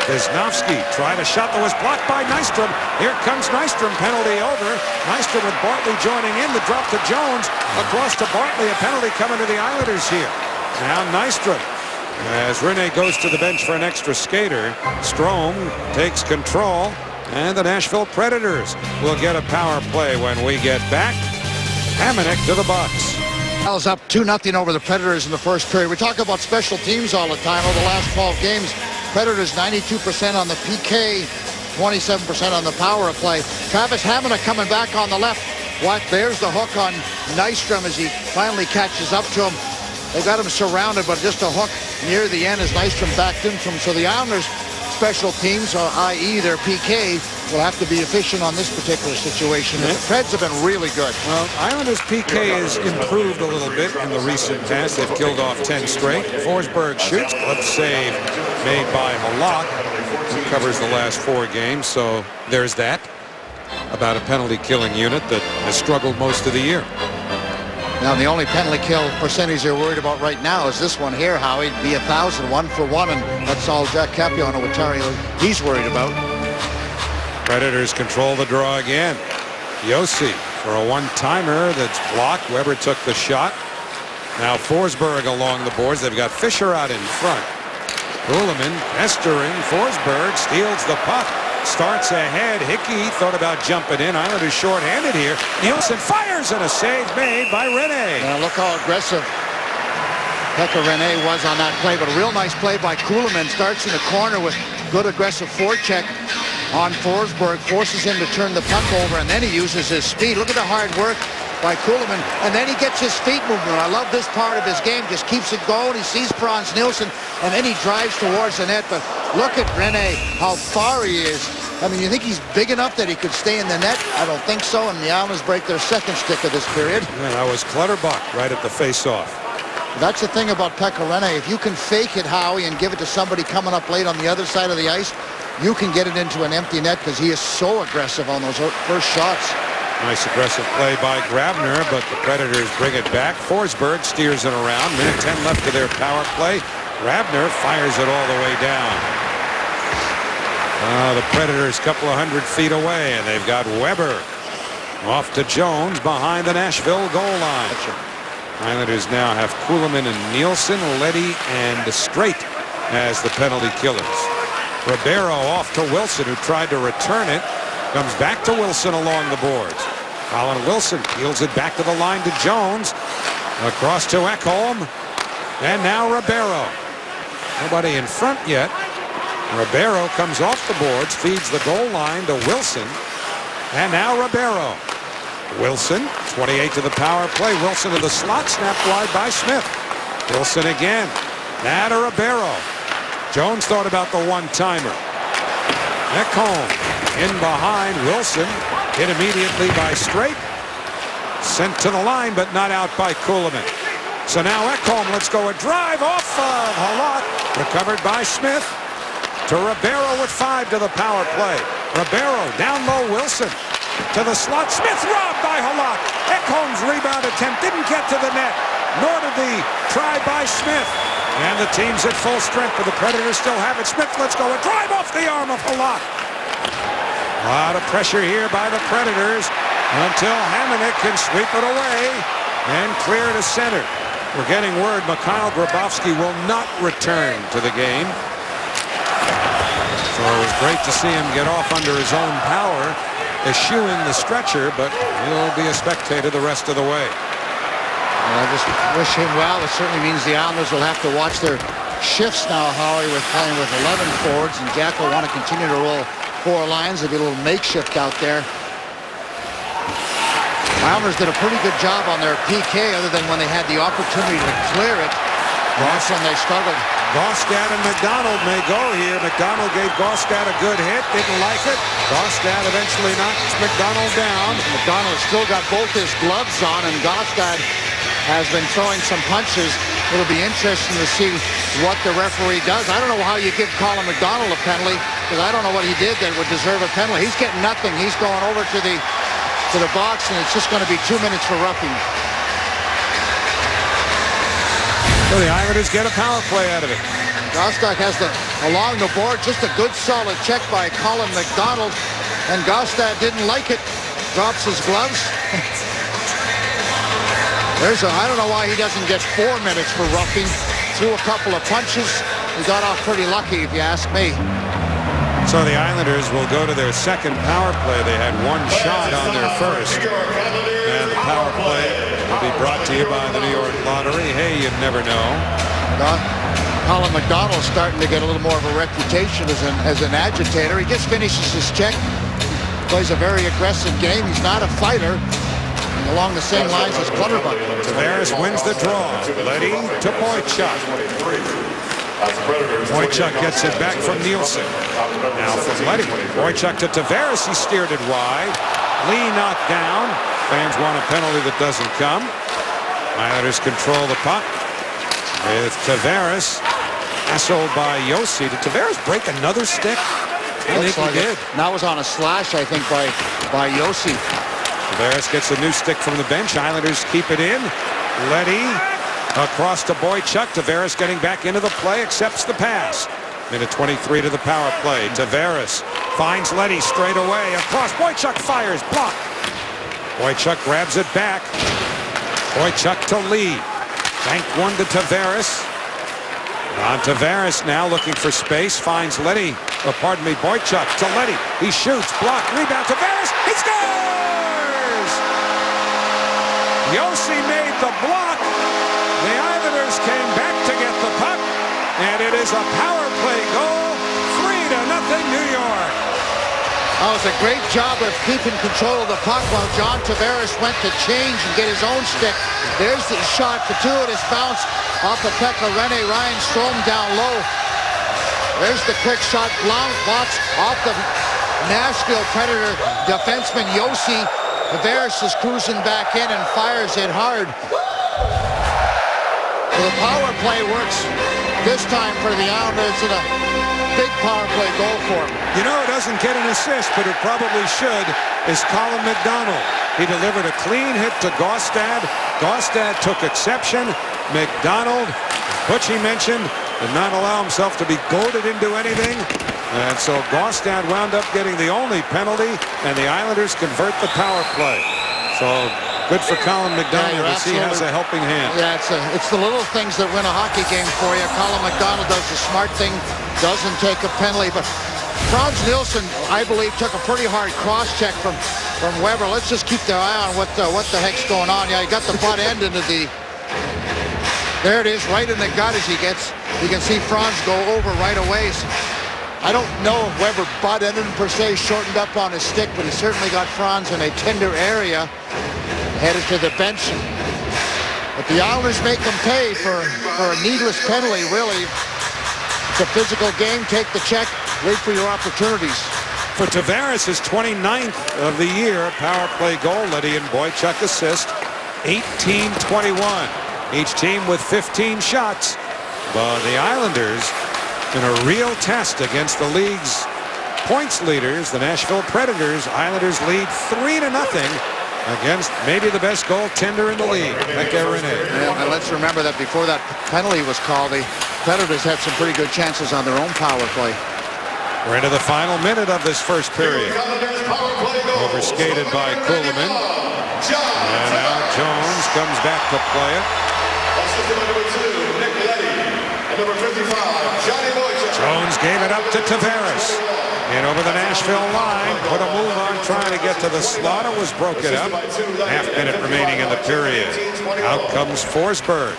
Wisnowski tried a shot that was blocked by Nystrom. Here comes Nystrom, penalty over. Nystrom with Bartley joining in. The drop to Jones. Across to Bartley, a penalty coming to the Islanders here. Now Nystrom, as Rene goes to the bench for an extra skater. Strome takes control, and the Nashville Predators will get a power play when we get back. Hamonic to the box. Dallas up 2-0 over the Predators in the first period. We talk about special teams all the time. Over the last 12 games, Predators 92% on the PK, 27% on the power play. Travis Hamonic coming back on the left. There's the hook on Nystrom as he finally catches up to him. They got him surrounded, but just a hook near the end as Nystrom backed into him. So the Islanders special teams, i.e. their PK, will have to be efficient on this particular situation. The Preds have been really good. Well, Islanders' PK has improved a little bit in the recent past. They've killed off 10 straight. Forsberg shoots. Glove save made by Halak, who covers the last 4 games. So there's that about a penalty-killing unit that has struggled most of the year. Now, the only penalty kill percentage they're worried about right now is this one here, Howie. Be 1,000, 1 for 1, and that's all Jack Capuano with Terry he's worried about. Predators control the draw again. Yossi for a one-timer that's blocked. Weber took the shot. Now Forsberg along the boards. They've got Fisher out in front. Kuhlman pestering. Forsberg steals the puck. Starts ahead. Hickey thought about jumping in. Islanders short-handed here. Nielsen fires, and a save made by Rene. Now look how aggressive Pekka Rinne was on that play, but a real nice play by Kuhlman. Starts in the corner with good aggressive forecheck on Forsberg. Forces him to turn the puck over, and then he uses his speed. Look at the hard work by Kuhlman, and then he gets his feet moving. I love this part of his game. Just keeps it going. He sees Frans Nielsen, and then he drives towards the net. But look at Rinne, how far he is. I mean, you think he's big enough that he could stay in the net? I don't think so, and the Islanders break their second stick of this period. Yeah, that was Clutterbuck right at the face-off. That's the thing about Pekka Rinne. If you can fake it, Howie, and give it to somebody coming up late on the other side of the ice, you can get it into an empty net because he is so aggressive on those first shots. Nice aggressive play by Grabner, but the Predators bring it back. Forsberg steers it around. Minute 10 left of their power play. Grabner fires it all the way down. The Predators a couple of 100 feet away, and they've got Weber off to Jones behind the Nashville goal line. Islanders now have Kuhlman and Nielsen, Leddy and Strait as the penalty killers. Ribeiro off to Wilson, who tried to return it. Comes back to Wilson along the boards. Colin Wilson peels it back to the line to Jones. Across to Ekholm. And now Ribeiro. Nobody in front yet. Ribeiro comes off the boards, feeds the goal line to Wilson. And now Ribeiro. Wilson, 28 to the power play. Wilson to the slot, snapped wide by Smith. Wilson again. Now to Ribeiro. Jones thought about the one-timer. Ekholm in behind Wilson. Hit immediately by Strait. Sent to the line, but not out by Kuhlman. So now Ekholm lets go a drive off of Halak. Recovered by Smith. To Ribeiro with 5 to the power play. Ribeiro down low, Wilson. To the slot. Smith robbed by Halak. Ekholm's rebound attempt didn't get to the net. Nor did the try by Smith. And the team's at full strength, but the Predators still have it. Smith, let's go. A drive off the arm of Halak. A lot of pressure here by the Predators until Hamonic can sweep it away and clear to center. We're getting word Mikhail Grabowski will not return to the game. So it was great to see him get off under his own power, eschewing the stretcher, but he'll be a spectator the rest of the way. I just wish him well. It certainly means the Islanders will have to watch their shifts now, Howie, with playing with 11 forwards, and Jack will want to continue to roll 4 lines. There'll be a little makeshift out there. Islanders did a pretty good job on their PK, other than when they had the opportunity to clear it. That's when they struggled. Gaustad and McDonald may go here. McDonald gave Gaustad a good hit, didn't like it. Gaustad eventually knocks McDonald down. McDonald still got both his gloves on, and Gaustad has been throwing some punches. It'll be interesting to see what the referee does. I don't know how you give Colin McDonald a penalty, because I don't know what he did that would deserve a penalty. He's getting nothing. He's going over to the box, and it's just going to be 2 minutes for roughing. So the Islanders get a power play out of it. Gaustad has along the board, just a good solid check by Colin McDonald, and Gaustad didn't like it. Drops his gloves. I don't know why he doesn't get 4 minutes for roughing. Threw a couple of punches. He got off pretty lucky, if you ask me. So the Islanders will go to their second power play. They had 1 shot on their first. And the power play will be brought to you by the New York Lottery. Hey, you never know. Colin McDonald's starting to get a little more of a reputation as an agitator. He just finishes his check. Plays a very aggressive game. He's not a fighter. Along the same lines as Clutterbuck. Tavares wins the draw. Leddy to Boychuk. Boychuk gets it back from Nielsen. Now from Leddy. Boychuk to Tavares. He steered it wide. Lee knocked down. Fans want a penalty that doesn't come. Islanders control the puck with Tavares. Hassled by Josi. Did Tavares break another stick? I think he did. That was on a slash, I think, by Josi. Tavares gets a new stick from the bench. Islanders keep it in. Leddy across to Boychuk. Tavares getting back into the play, accepts the pass. Minute 23 to the power play. Tavares finds Leddy straight away. Across. Boychuk fires. Block. Boychuk grabs it back. Boychuk to Lee. Banked one to Tavares. On Tavares now looking for space. Finds Leddy. Boychuk to Leddy. He shoots. Block. Rebound. Tavares. He scores! Josi made the block. The Islanders came back to get the puck, and it is a power play goal. 3-0 New York. That was a great job of keeping control of the puck while John Tavares went to change and get his own stick. There's the shot, gratuitous bounce off of Pekka Rinne. Ryan Strome down low. There's the quick shot, box off the Nashville Predator defenseman Josi. Tavares is cruising back in and fires it hard. So the power play works this time for the Islanders, and a big power play goal for him. You know, it doesn't get an assist, but it probably should, is Colin McDonald. He delivered a clean hit to Gaustad. Gaustad took exception. McDonald, Butchie mentioned, did not allow himself to be goaded into anything. And so Gaustad wound up getting the only penalty, and the Islanders convert the power play. So good for Colin McDonald as he has a helping hand. Yeah, it's the little things that win a hockey game for you. Colin McDonald does the smart thing, doesn't take a penalty, but Frans Nielsen, I believe, took a pretty hard cross-check from Weber. Let's just keep their eye on what the heck's going on. Yeah, he got the butt end into the... There it is, right in the gut as he gets. You can see Frans go over right away. I don't know if Weber butt ended per se, shortened up on his stick, but he certainly got Frans in a tender area, headed to the bench. But the Islanders make them pay for a needless penalty, really. It's a physical game. Take the check. Wait for your opportunities. For Tavares, his 29th of the year, power play goal. Leddy and Boychuk assist. 18-21. Each team with 15 shots. But the Islanders in a real test against the league's points leaders, the Nashville Predators. Islanders lead 3-0 against maybe the best goaltender in the league, Pekka Rinne. And let's remember that before that penalty was called, Predators had some pretty good chances on their own power play. We're into the final minute of this first period. Overskated by Kuhlman. And now Jones comes back to play it. Jones gave it up to Tavares. And over the Nashville line, put a move on trying to get to the slot. It was broken up. Half-minute remaining in the period. Out comes Forsberg.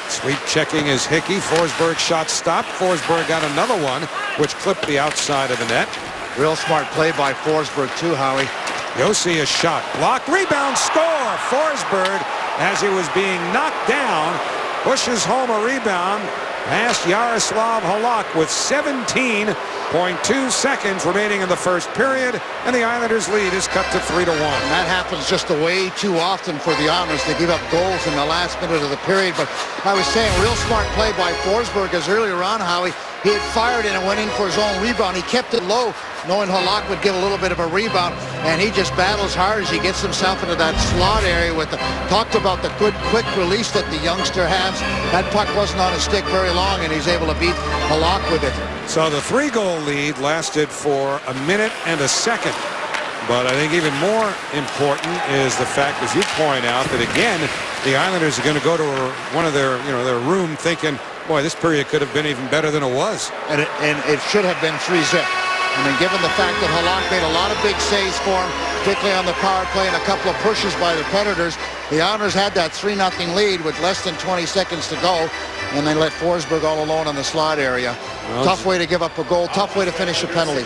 Sweep checking is Hickey. Forsberg shot stopped. Forsberg got another one, which clipped the outside of the net. Real smart play by Forsberg too, Howie. Josi a shot. Block. Rebound. Score. Forsberg, as he was being knocked down, pushes home a rebound past Yaroslav Halak with 17.2 seconds remaining in the first period, and the Islanders' lead is cut to 3-1. And that happens just way too often for the Islanders. They give up goals in the last minute of the period. But I was saying, real smart play by Forsberg, as earlier on, Howie, he had fired and went in for his own rebound. He kept it low, knowing Halak would give a little bit of a rebound, and he just battles hard as he gets himself into that slot area. Talked about the good quick release that the youngster has. That puck wasn't on his stick very long, and he's able to beat Halak with it. So the 3-goal lead lasted for a minute and a second. But I think even more important is the fact, as you point out, that again, the Islanders are going to go to one of their room thinking, boy, this period could have been even better than it was. And it should have been 3-zip. I mean, given the fact that Halak made a lot of big saves for him, particularly on the power play and a couple of pushes by the Predators, the Islanders had that 3-0 lead with less than 20 seconds to go, and they let Forsberg all alone in the slot area. Well, tough way to give up a goal, tough way to finish a penalty.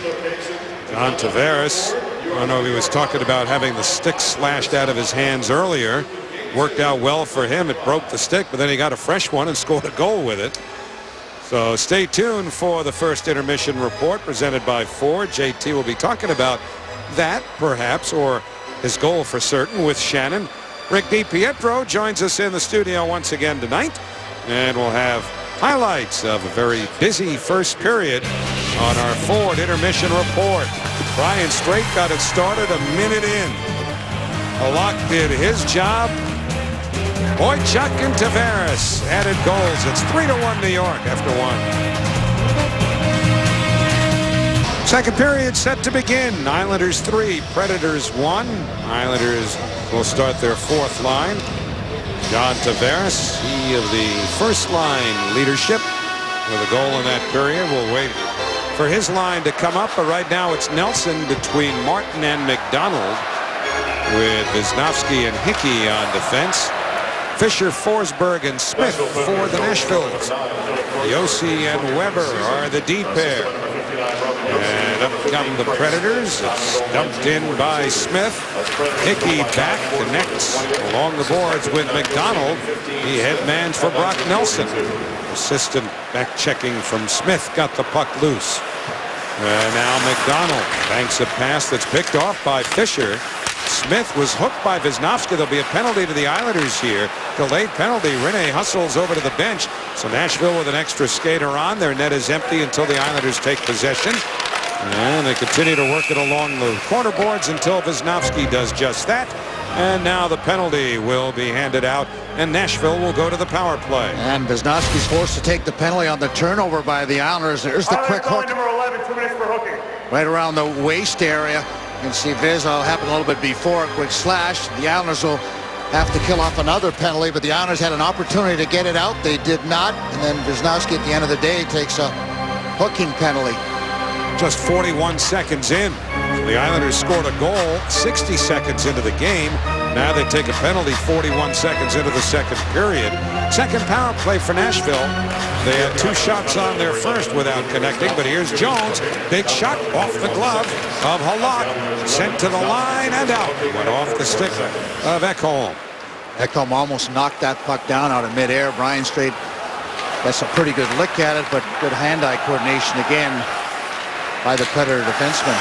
John Tavares, I know he was talking about having the stick slashed out of his hands earlier. Worked out well for him. It broke the stick, but then he got a fresh one and scored a goal with it. So stay tuned for the first intermission report presented by Ford. JT will be talking about that, perhaps, or his goal for certain with Shannon. Rick DiPietro joins us in the studio once again tonight, and we'll have highlights of a very busy first period on our Ford intermission report. Brian Strait got it started a minute in. Halak did his job. Boychuk and Tavares added goals. It's 3-1 New York after one. Second period set to begin. Islanders 3, Predators 1. Islanders will start their fourth line. John Tavares, he of the first line leadership with a goal in that period. We'll wait for his line to come up, but right now it's Nelson between Martin and McDonald, with Wisnowski and Hickey on defense. Fisher, Forsberg, and Smith for the Nashvilles. Josi and Weber are the D pair. And up come the Predators. It's dumped in by Smith. Hickey back, connects along the boards with McDonald. He headmans for Brock Nelson. Assistant back checking from Smith got the puck loose. And now McDonald banks a pass that's picked off by Fisher. Smith was hooked by Wisnowski. There'll be a penalty to the Islanders here. Delayed penalty. Rene hustles over to the bench. So Nashville with an extra skater on. Their net is empty until the Islanders take possession. And they continue to work it along the corner boards until Wisnowski does just that. And now the penalty will be handed out, and Nashville will go to the power play. And Wisnowski's forced to take the penalty on the turnover by the Islanders. There's the quick hook. Number 11, 2 minutes for hooking. Right around the waist area. You can see Viz will happen a little bit before a quick slash. The Islanders will have to kill off another penalty, but the Islanders had an opportunity to get it out. They did not, and then Wisnowski at the end of the day takes a hooking penalty. Just 41 seconds in. The Islanders scored a goal 60 seconds into the game. Now they take a penalty 41 seconds into the second period. Second power play for Nashville. They had 2 shots on their first without connecting, but here's Jones. Big shot off the glove of Halak. Sent to the line and out. Went off the stick of Ekholm. Ekholm almost knocked that puck down out of midair. Brian Strait gets a pretty good lick at it, but good hand-eye coordination again by the Predator defenseman.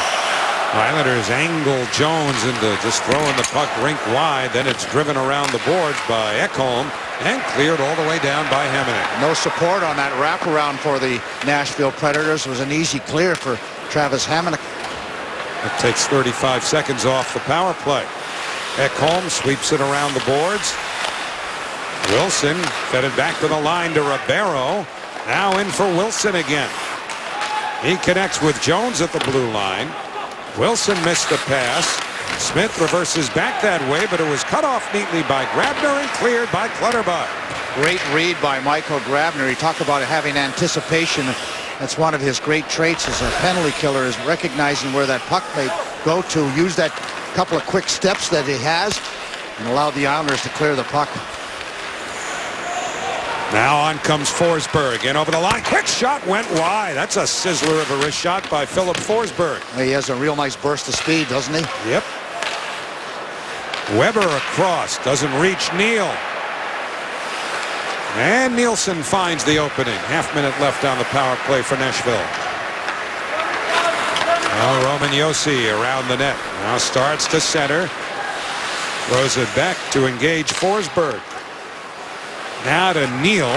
Islanders angle Jones into just throwing the puck rink wide. Then it's driven around the boards by Ekholm and cleared all the way down by Hamonic. No support on that wraparound for the Nashville Predators. It was an easy clear for Travis Hamonic. It takes 35 seconds off the power play. Ekholm sweeps it around the boards. Wilson fed it back to the line to Ribeiro. Now in for Wilson again. He connects with Jones at the blue line. Wilson missed the pass. Smith reverses back that way, but it was cut off neatly by Grabner and cleared by Clutterbuck. Great read by Michael Grabner. He talked about having anticipation. That's one of his great traits as a penalty killer, is recognizing where that puck may go to, use that couple of quick steps that he has, and allow the Islanders to clear the puck. Now on comes Forsberg, and over the line. Quick shot went wide. That's a sizzler of a wrist shot by Philip Forsberg. He has a real nice burst of speed, doesn't he? Yep. Weber across, doesn't reach Neal. And Nielsen finds the opening. Half-minute left on the power play for Nashville. Now Roman Josi around the net. Now starts to center. Throws it back to engage Forsberg. Now to Neal.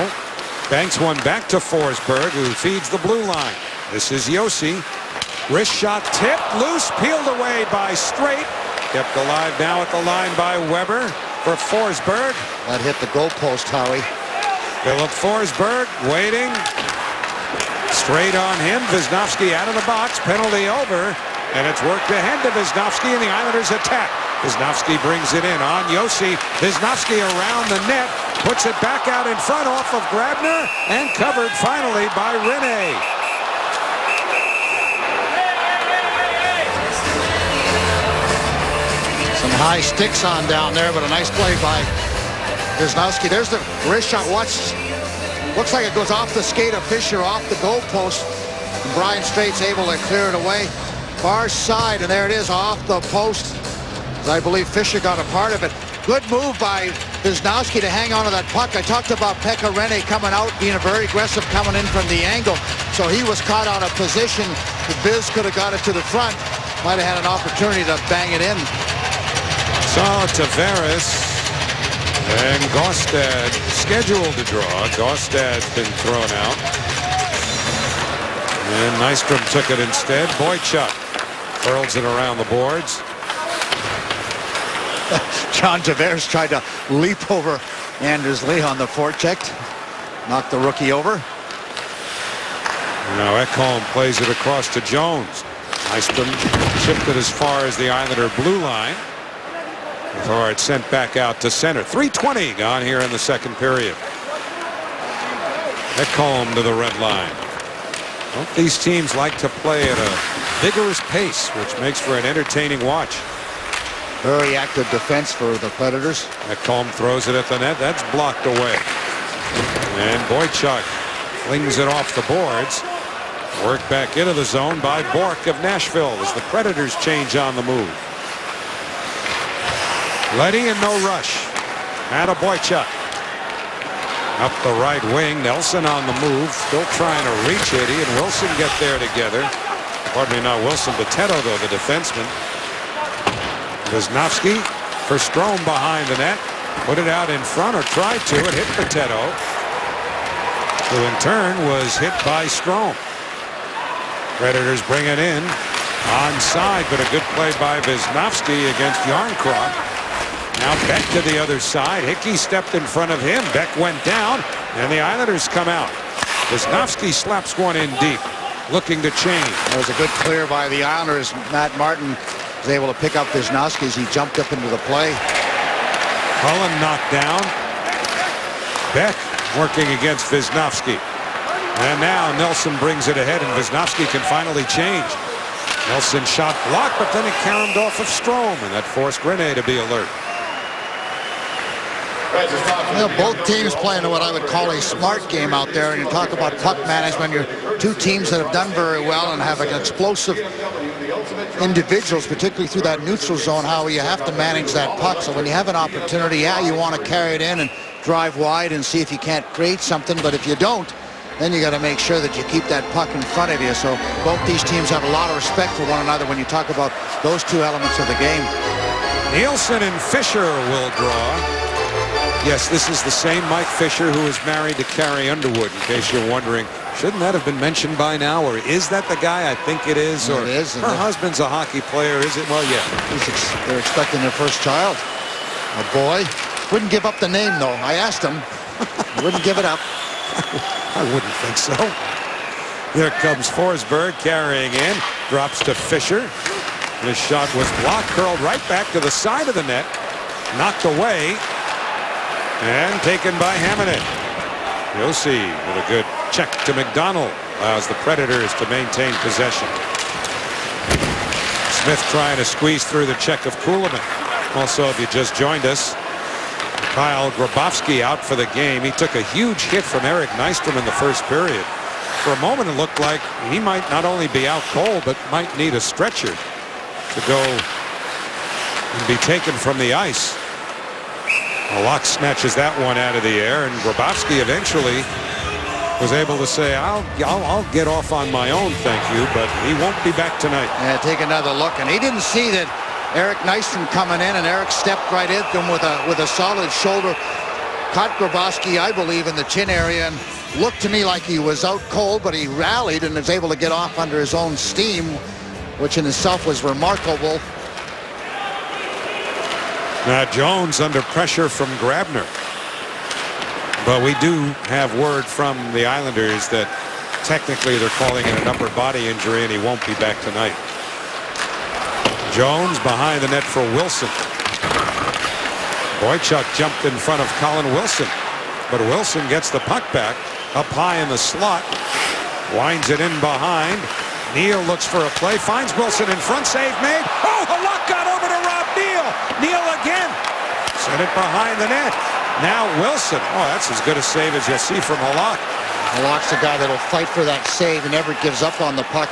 Banks one back to Forsberg, who feeds the blue line. This is Josi. Wrist shot tipped, loose, peeled away by Straight. Kept alive now at the line by Weber for Forsberg. That hit the goalpost, Howie. Philip Forsberg waiting. Straight on him. Wisnowski out of the box. Penalty over. And it's worked ahead to Wisnowski, and the Islanders attack. Wisnowski brings it in on Josi. Wisnowski around the net. Puts it back out in front off of Grabner. And covered finally by Rinne. Some high sticks on down there, but a nice play by Wisnowski. There's the wrist shot. Watch. Looks like it goes off the skate of Fisher, off the goalpost. And Brian Straight's able to clear it away. Far side, and there it is off the post. I believe Fisher got a part of it. Good move by Wisnowski to hang on to that puck. I talked about Pekka Rinne coming out, being very aggressive, coming in from the angle. So he was caught out of position. The Biz could have got it to the front. Might have had an opportunity to bang it in. So Tavares and Gaustad scheduled to draw. Gaustad's been thrown out. And Nystrom took it instead. Boychuk hurls it around the boards. John Tavares tried to leap over Anders Lee on the forecheck. Knocked the rookie over. Now Ekholm plays it across to Jones. Nystrom chipped it as far as the Islander blue line before it's sent back out to center. 3:20 gone here in the second period. Ekholm to the red line. Both these teams like to play at a vigorous pace, which makes for an entertaining watch. Very active defense for the Predators. Ekholm throws it at the net. That's blocked away. And Boychuk flings it off the boards. Worked back into the zone by Bourque of Nashville as the Predators change on the move. Leddy and no rush. And a Boychuk. Up the right wing. Nelson on the move. Still trying to reach it. He and Wilson get there together. Pardon me, not Wilson. Potato, though, the defenseman. Wisnowski for Strome behind the net. Put it out in front, or tried to. It hit Potato, who in turn was hit by Strome. Predators bring it in. Onside, but a good play by Wisnowski against Yarncroc. Now Beck to the other side. Hickey stepped in front of him. Beck went down, and the Islanders come out. Wisnowski slaps one in deep, looking to change. That was a good clear by the Islanders. Matt Martin was able to pick up Wisnowski as he jumped up into the play. Cullen knocked down. Beck working against Wisnowski. And now Nelson brings it ahead, and Wisnowski can finally change. Nelson shot blocked, but then it caromed off of Strome, and that forced Rinne to be alert. Well, both teams playing what I would call a smart game out there, and you talk about puck management. You're two teams that have done very well and have an explosive individuals, particularly through that neutral zone, how you have to manage that puck. So when you have an opportunity, yeah, you want to carry it in and drive wide and see if you can't create something, but if you don't, then you got to make sure that you keep that puck in front of you. So both these teams have a lot of respect for one another when you talk about those two elements of the game. Nielsen and Fisher will draw. Yes, this is the same Mike Fisher who is married to Carrie Underwood, in case you're wondering. Shouldn't that have been mentioned by now? Or is that the guy? I think it is. Or it is. Her husband's a hockey player, is it? Well, yeah. They're expecting their first child. A boy. Wouldn't give up the name, though. I asked him. He wouldn't give it up. I wouldn't think so. There comes Forsberg carrying in. Drops to Fisher. This shot was blocked, curled right back to the side of the net. Knocked away. And taken by Hamonic. Josi with a good check to McDonald. Allows the Predators to maintain possession. Smith trying to squeeze through the check of Kulemin. Also, if you just joined us, Kyle Grabowski out for the game. He took a huge hit from Eric Nystrom in the first period. For a moment, it looked like he might not only be out cold, but might need a stretcher to go and be taken from the ice. Halak snatches that one out of the air, and Grabowski eventually was able to say, I'll get off on my own, thank you, but he won't be back tonight. Yeah, take another look, and he didn't see that Eric Nystrom coming in, and Eric stepped right into him with a solid shoulder. Caught Grabowski, I believe, in the chin area, and looked to me like he was out cold, but he rallied and was able to get off under his own steam, which in itself was remarkable. Now Jones under pressure from Grabner. But we do have word from the Islanders that technically they're calling it an upper body injury and he won't be back tonight. Jones behind the net for Wilson. Boychuk jumped in front of Colin Wilson. But Wilson gets the puck back up high in the slot. Winds it in behind. Neal looks for a play. Finds Wilson in front. Save made. Oh, Halak got over to Rob Neal. Neal again. Sent it behind the net. Now Wilson. Oh, that's as good a save as you'll see from Halak. Halak's the guy that'll fight for that save and never gives up on the puck.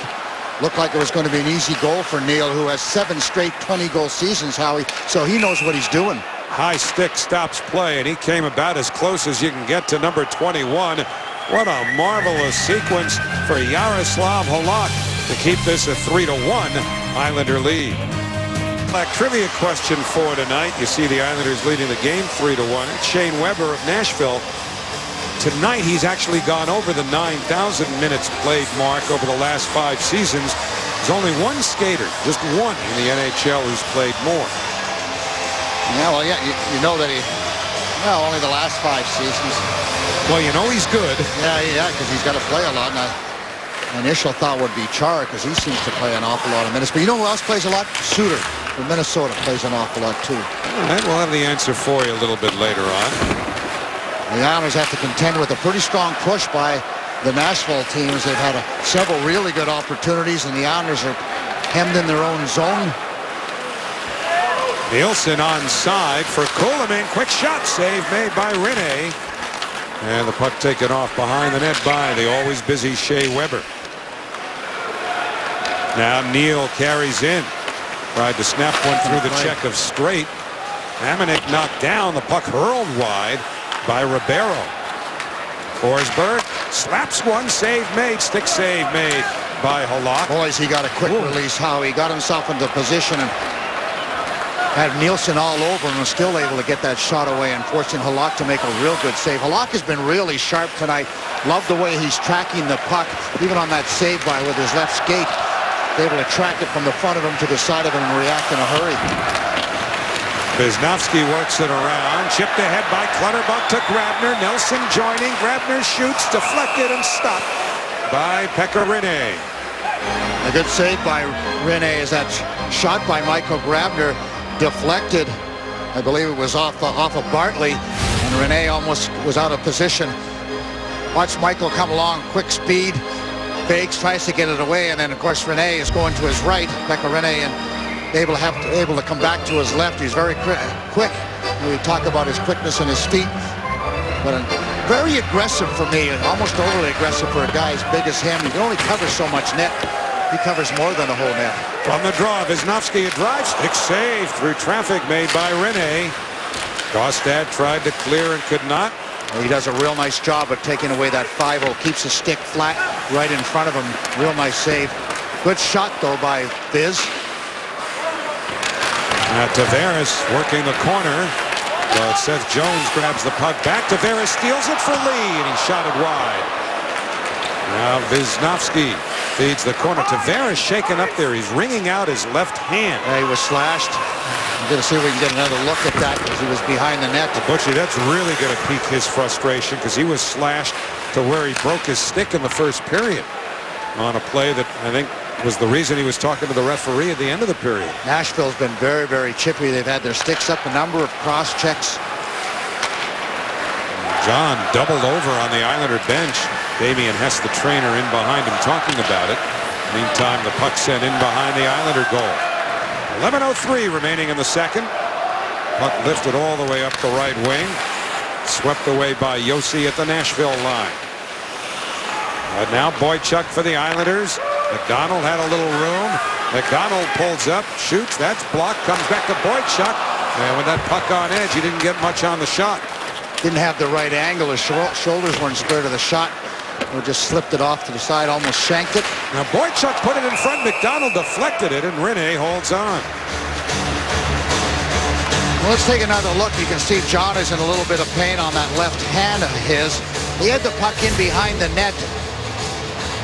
Looked like it was going to be an easy goal for Neal, who has 7 straight 20-goal seasons, Howie, so he knows what he's doing. High stick stops play, and he came about as close as you can get to number 21. What a marvelous sequence for Yaroslav Halak to keep this a 3-1 Islander lead. Trivia question for tonight. You see the Islanders leading the game 3-1. It's Shane Weber of Nashville. Tonight he's actually gone over the 9,000 minutes played mark over the last 5 seasons. There's only one skater, just one in the NHL who's played more. Yeah, well, yeah, you know that only the last 5 seasons. Well, you know he's good. Yeah, because he's got to play a lot. And my initial thought would be Chara, because he seems to play an awful lot of minutes. But you know who else plays a lot? Suter from Minnesota plays an awful lot, too. All right, we'll have the answer for you a little bit later on. The Islanders have to contend with a pretty strong push by the Nashville teams. They've had several really good opportunities, and the Islanders are hemmed in their own zone. Nielsen onside for Kulemin. Quick shot save made by Rinne. And the puck taken off behind the net by the always busy Shea Weber. Now Neal carries in. Tried to snap one through the check of Straight. Hamonic knocked down. The puck hurled wide by Ribeiro. Forsberg slaps one. Save made. Stick save made by Halak. Boys, he got a quick release. How he got himself into position and had Nielsen all over him and still able to get that shot away and forcing Halak to make a real good save. Halak has been really sharp tonight. Love the way he's tracking the puck, even on that save by with his left skate. Able to track it from the front of him to the side of him and react in a hurry. Wisnowski works it around. Chipped ahead by Clutterbuck to Grabner. Nelson joining. Grabner shoots. Deflected and stopped by Pekka Rinne. A good save by Rinne is that shot by Michael Grabner deflected. I believe it was off of Bartley, and Rinne almost was out of position. Watch Michael come along, quick speed. Fakes, tries to get it away, and then of course Rinne is going to his right. Pekka Rinne and able to come back to his left. He's very quick. We talk about his quickness and his feet, but very aggressive for me, almost overly aggressive for a guy as big as him. He can only cover so much net. He covers more than a whole net. From the draw, Wisnowski a drive stick save through traffic made by Rinne. Gaustad tried to clear and could not. He does a real nice job of taking away that 5-0. Keeps his stick flat right in front of him. Real nice save. Good shot, though, by Viz. Tavares working the corner. But Seth Jones grabs the puck back. Tavares steals it for Lee, and he shot it wide. Now Wisnowski feeds the corner. Tavares shaken up there. He's wringing out his left hand. Yeah, he was slashed. I'm going to see if we can get another look at that because he was behind the net. Butchie, that's really going to pique his frustration because he was slashed to where he broke his stick in the first period on a play that I think was the reason he was talking to the referee at the end of the period. Nashville's been very, very chippy. They've had their sticks up, a number of cross checks. John doubled over on the Islander bench. Damien Hess, the trainer, in behind him talking about it. Meantime, the puck sent in behind the Islander goal. 11:03 remaining in the second. Puck lifted all the way up the right wing. Swept away by Josi at the Nashville line. But now Boychuk for the Islanders. McDonald had a little room. McDonald pulls up, shoots. That's blocked. Comes back to Boychuk. And with that puck on edge, he didn't get much on the shot. Didn't have the right angle. His shoulders weren't square to the shot. He just slipped it off to the side, almost shanked it. Now Boychuk put it in front. McDonald deflected it, and Rinne holds on. Well, let's take another look. You can see John is in a little bit of pain on that left hand of his. He had the puck in behind the net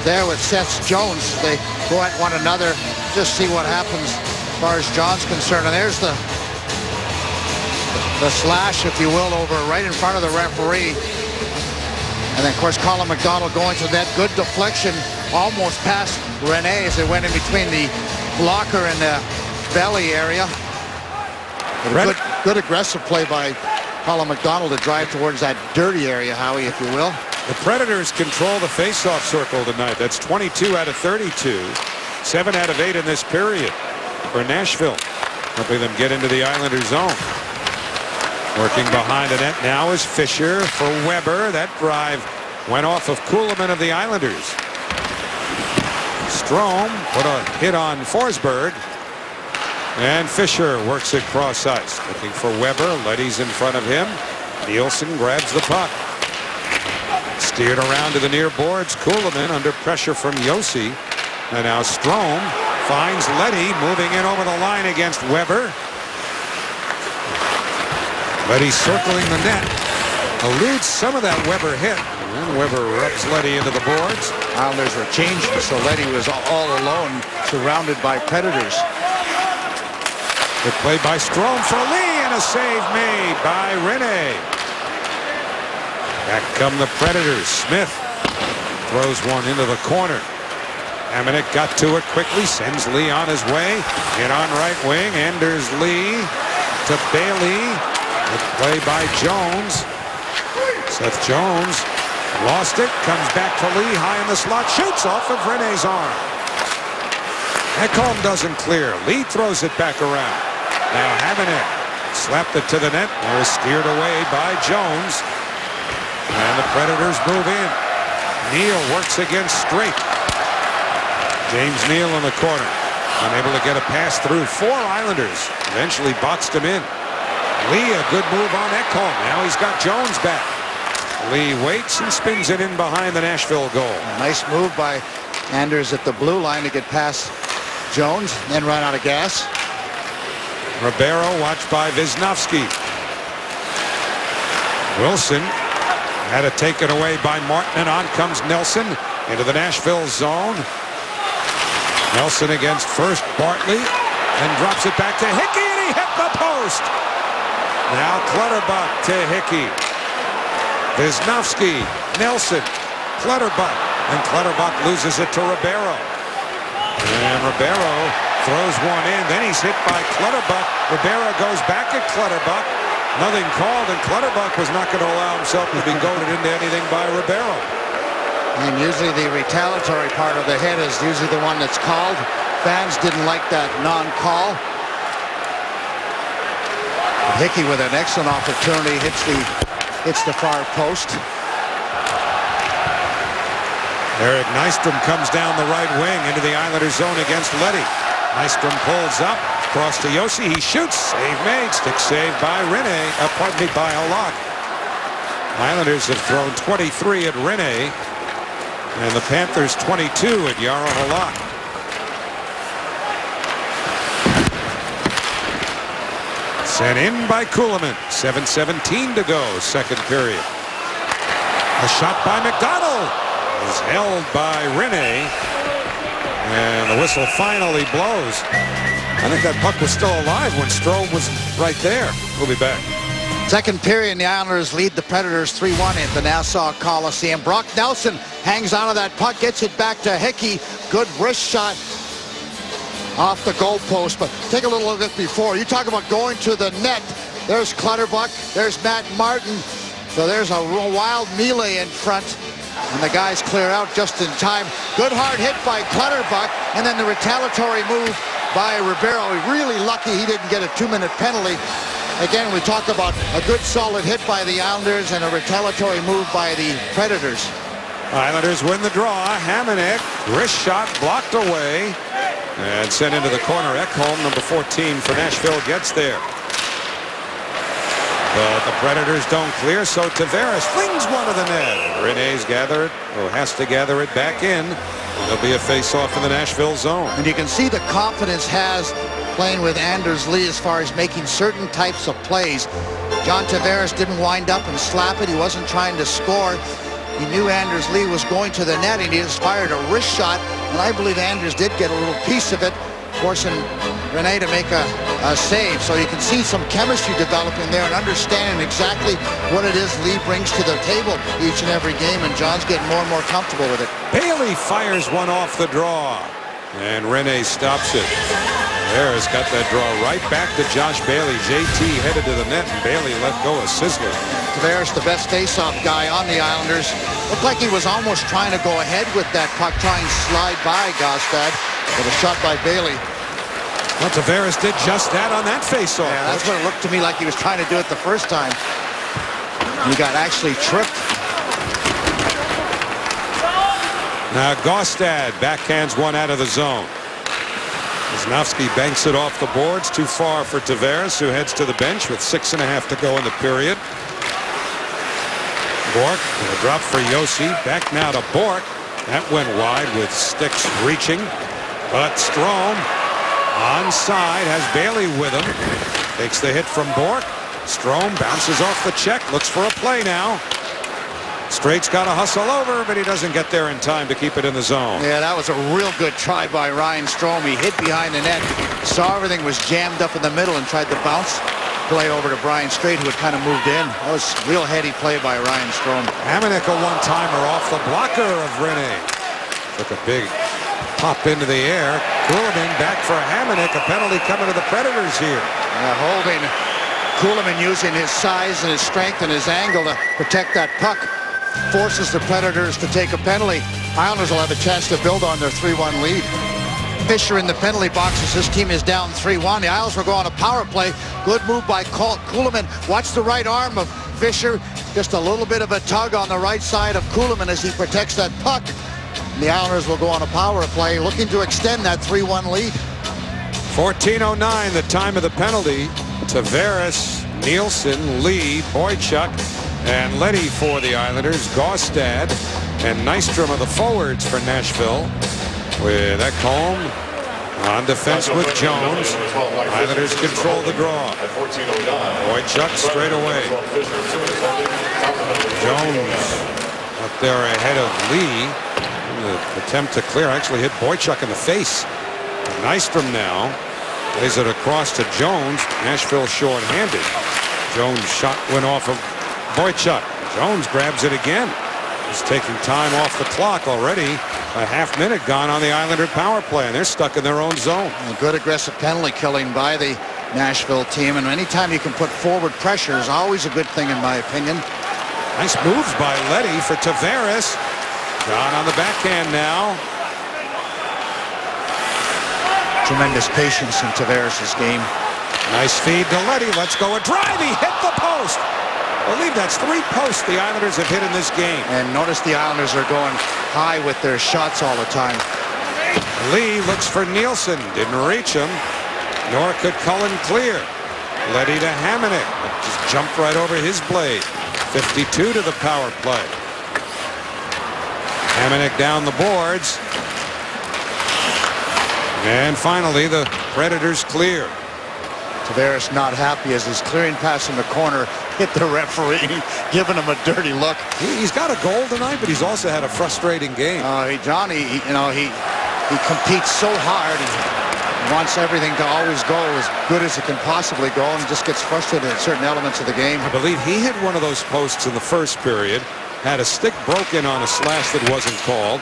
there with Seth Jones. They go at one another, just see what happens as far as John's concerned. And there's the slash, if you will, over right in front of the referee. And then, of course, Colin McDonald going to that good deflection almost past Rinne as it went in between the blocker and the belly area. But a good aggressive play by Colin McDonald to drive towards that dirty area, Howie, if you will. The Predators control the face-off circle tonight. That's 22 out of 32. 7 out of 8 in this period for Nashville. Helping them get into the Islander zone. Working behind the net now is Fisher for Weber. That drive went off of Kuhlman of the Islanders. Strome put a hit on Forsberg. And Fisher works it cross ice. Looking for Weber. Leddy's in front of him. Nielsen grabs the puck. Steered around to the near boards. Kuhlman under pressure from Josi. And now Strome finds Leddy moving in over the line against Weber. Leddy circling the net. Eludes some of that Weber hit. And then Weber rubs Leddy into the boards. Islanders were changing, so Leddy was all alone, surrounded by Predators. Good play by Strome for Lee, and a save made by Rinne. Back come the Predators. Smith throws one into the corner. Hamonic got to it quickly, sends Lee on his way. In on right wing, Anders Lee to Bailey. Good play by Jones. Seth Jones lost it, comes back to Lee, high in the slot, shoots off of Rinne's arm. Ekholm doesn't clear. Lee throws it back around. Now Hamonic slapped it to the net. It was steered away by Jones. And the Predators move in. Neal works against Straight. James Neal in the corner. Unable to get a pass through 4 Islanders. Eventually boxed him in. Lee, a good move on Ekholm. Now he's got Jones back. Lee waits and spins it in behind the Nashville goal. A nice move by Anders at the blue line to get past Jones, then run out of gas. Ribeiro watched by Wisniewski. Wilson had it taken away by Martin, and on comes Nelson into the Nashville zone. Nelson against first Bartley, and drops it back to Hickey, and he hit the post. Now Clutterbuck to Hickey. Wisniewski, Nelson, Clutterbuck, and Clutterbuck loses it to Ribeiro. And Ribeiro throws one in, then he's hit by Clutterbuck. Ribeiro goes back at Clutterbuck. Nothing called, and Clutterbuck was not going to allow himself to be goaded into anything by Ribeiro. And usually the retaliatory part of the hit is usually the one that's called. Fans didn't like that non-call. Hickey with an excellent opportunity hits the far post. Eric Nystrom comes down the right wing into the Islanders zone against Leddy. Nystrom pulls up, across to Josi. He shoots. Save made. Stick save by Rinne. Pardon me, by Halak. Islanders have thrown 23 at Rinne. And the Panthers 22 at Jaro Halak. Sent in by Kuhlman. 7:17 to go, second period. A shot by McDonald is held by Rinne. And the whistle finally blows. I think that puck was still alive when Strome was right there. We'll be back. Second period, the Islanders lead the Predators 3-1 at the Nassau Coliseum. Brock Nelson hangs onto that puck, gets it back to Hickey. Good wrist shot off the goalpost. But take a little look at before. You talk about going to the net. There's Clutterbuck. There's Matt Martin. So there's a wild melee in front. And the guys clear out just in time. Good hard hit by Clutterbuck. And then the retaliatory move by Ribeiro. Really lucky he didn't get a 2-minute penalty. Again, we talk about a good solid hit by the Islanders and a retaliatory move by the Predators. Islanders win the draw. Hamonic, wrist shot blocked away and sent into the corner. Ekholm, number 14 for Nashville, gets there. But the Predators don't clear, so Tavares flings one to the net. Rene's has to gather it back in. There'll be a face-off in the Nashville zone. And you can see the confidence has playing with Anders Lee as far as making certain types of plays. John Tavares didn't wind up and slap it. He wasn't trying to score. He knew Anders Lee was going to the net, and he just fired a wrist shot, and I believe Anders did get a little piece of it, forcing Rene to make a save. So you can see some chemistry developing there and understanding exactly what it is Lee brings to the table each and every game, and John's getting more and more comfortable with it. Bailey fires one off the draw, and Rene stops it. Tavares got that draw right back to Josh Bailey. JT headed to the net, and Bailey let go of Sizzler. Tavares, the best face-off guy on the Islanders. Looked like he was almost trying to go ahead with that puck, trying to slide by Gostad, but a shot by Bailey. Well, Tavares did just that on that face-off. Yeah, that's what it looked to me like he was trying to do it the first time. He got actually tripped. Now Gostad backhands one out of the zone. Wisnowski banks it off the boards, too far for Tavares, who heads to the bench with 6.5 to go in the period. Bork, a drop for Yossi. Back now to Bork. That went wide with sticks reaching. But Strome onside, has Bailey with him. Takes the hit from Bork. Strome bounces off the check, looks for a play now. Straight's got to hustle over, but he doesn't get there in time to keep it in the zone. Yeah, that was a real good try by Ryan Strome. He hit behind the net, saw everything was jammed up in the middle, and tried to bounce play over to Brian Straight, who had kind of moved in. That was real heady play by Ryan Strome. Hamonic, a one-timer off the blocker of Rene. Took a big pop into the air. Kuhlman back for Hamonic. A penalty coming to the Predators here. Holding. Kuhlman using his size and his strength and his angle to protect that puck. Forces the Predators to take a penalty. Islanders will have a chance to build on their 3-1 lead. Fisher in the penalty box as his team is down 3-1. The Islanders will go on a power play. Good move by Kuhlman. Watch the right arm of Fisher. Just a little bit of a tug on the right side of Kuhlman as he protects that puck. And the Islanders will go on a power play looking to extend that 3-1 lead. 14:09, the time of the penalty. Tavares, Nielsen, Lee, Boychuk, and Leddy for the Islanders. Gostad and Nystrom are the forwards for Nashville. With Ekholm on defense with Jones. Islanders control the draw. Boychuk straight away. Jones up there ahead of Lee. The attempt to clear actually hit Boychuk in the face. Nystrom now plays it across to Jones. Nashville short-handed. Jones' shot went off of Boychuk. Jones grabs it again. He's taking time off the clock already. A half minute gone on the Islander power play, and they're stuck in their own zone. A good aggressive penalty killing by the Nashville team, and anytime you can put forward pressure is always a good thing in my opinion. Nice moves by Leddy for Tavares. John on the backhand now. Tremendous patience in Tavares' game. Nice feed to Leddy. Let's go. A drive. He hit the post. I believe that's 3 posts the Islanders have hit in this game. And notice the Islanders are going high with their shots all the time. Lee looks for Nielsen. Didn't reach him. Nor could Cullen clear. Leddy to Hamonic. Just jumped right over his blade. 52 to the power play. Hamonic down the boards. And finally, the Predators clear. Tavares not happy as he's clearing past in the corner, hit the referee, giving him a dirty look. He's got a goal tonight, but he's also had a frustrating game. Johnny, he competes so hard. wants everything to always go as good as it can possibly go and just gets frustrated at certain elements of the game. I believe he hit one of those posts in the first period. Had a stick broken on a slash that wasn't called.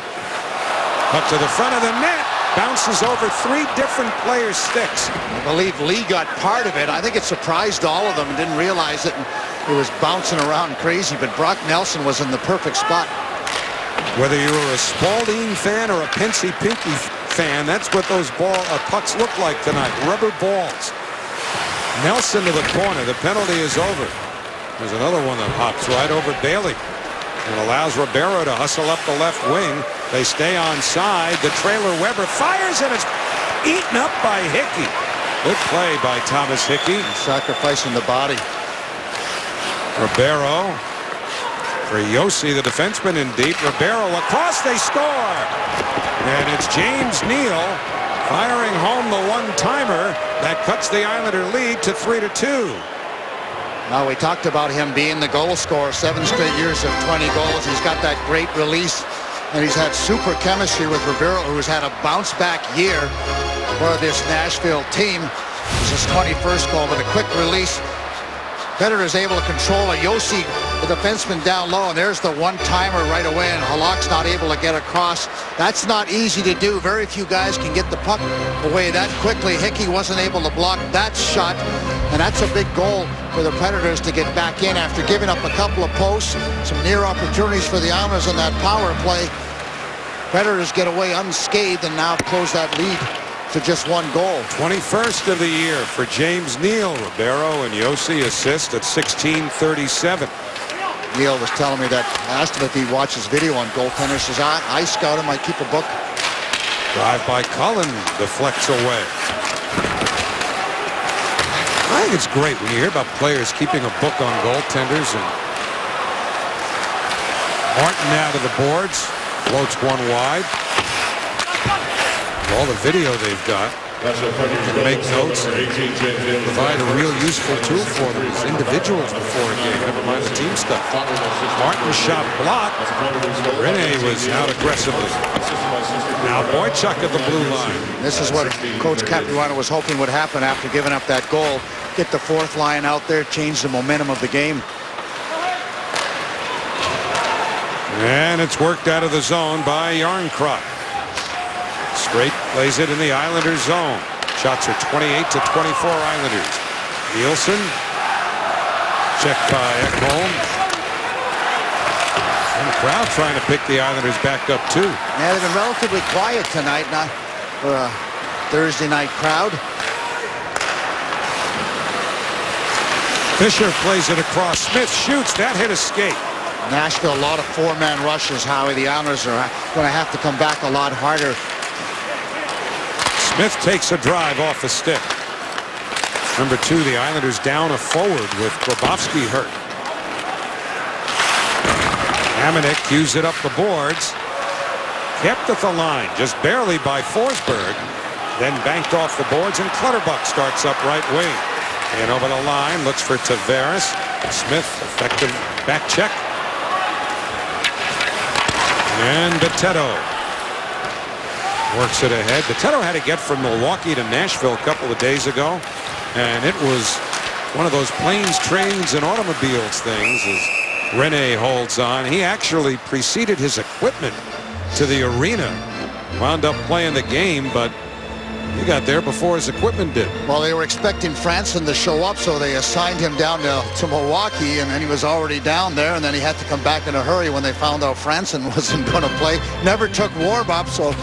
Up to the front of the net. Bounces over 3 different players' sticks. I believe Lee got part of it. I think it surprised all of them and didn't realize it. And it was bouncing around crazy, but Brock Nelson was in the perfect spot. Whether you were a Spalding fan or a Pincy Pinky fan, that's what those pucks look like tonight. Rubber balls. Nelson to the corner. The penalty is over. There's another one that hops right over Bailey and allows Ribeiro to hustle up the left wing. They stay onside. The trailer Weber fires and it's eaten up by Hickey. Good play by Thomas Hickey. Sacrificing the body. Ribeiro for Yossi, the defenseman, in deep. Ribeiro across, they score. And it's James Neal firing home the one-timer that cuts the Islander lead to 3-2. Now, we talked about him being the goal scorer, 7 straight years of 20 goals. He's got that great release, and he's had super chemistry with Ribeiro, who's had a bounce-back year for this Nashville team. It's his 21st goal with a quick release. Predators able to control a Yossi, the defenseman, down low, and there's the one-timer right away, and Halak's not able to get across. That's not easy to do. Very few guys can get the puck away that quickly. Hickey wasn't able to block that shot, and that's a big goal for the Predators to get back in after giving up a couple of posts. Some near opportunities for the Islanders in that power play. Predators get away unscathed and now close that lead to just 1 goal. 21st of the year for James Neal. Ribeiro and Yossi assist at 16:37. Neal was telling me that, I asked him if he watches video on goaltenders. He says, I scout him, I keep a book. Drive by Cullen deflects away. I think it's great when you hear about players keeping a book on goaltenders. And Martin out of the boards, floats one wide. All the video they've got, you can make notes and provide a real useful tool for them as individuals before a game, never mind the team stuff. Martin's shot blocked. Rene was out aggressively. Now Boychuk at the blue line. This is what Coach Capuano was hoping would happen after giving up that goal. Get the 4th line out there, change the momentum of the game. And it's worked out of the zone by Yarncroc. Straight plays it in the Islanders zone. Shots are 28-24 Islanders. Nielsen. Checked by Ekholm. And the crowd trying to pick the Islanders back up too. Yeah, they've been relatively quiet tonight, not for a Thursday night crowd. Fisher plays it across. Smith shoots. That hit a skate. Nashville, a lot of 4-man rushes, Howie. The Islanders are going to have to come back a lot harder. Smith takes a drive off the stick. Number 2, the Islanders down a forward with Grabowski hurt. Hamonic cues it up the boards. Kept at the line, just barely by Forsberg. Then banked off the boards, and Clutterbuck starts up right wing. And over the line, looks for Tavares. Smith, effective back check. And Boteto works it ahead. Boteto had to get from Milwaukee to Nashville a couple of days ago, and it was one of those planes, trains, and automobiles things as Rene holds on. He actually preceded his equipment to the arena. Wound up playing the game, but he got there before his equipment did. Well, they were expecting Franson to show up, so they assigned him down to Milwaukee, and then he was already down there, and then he had to come back in a hurry when they found out Franson wasn't going to play. Never took warm-up, so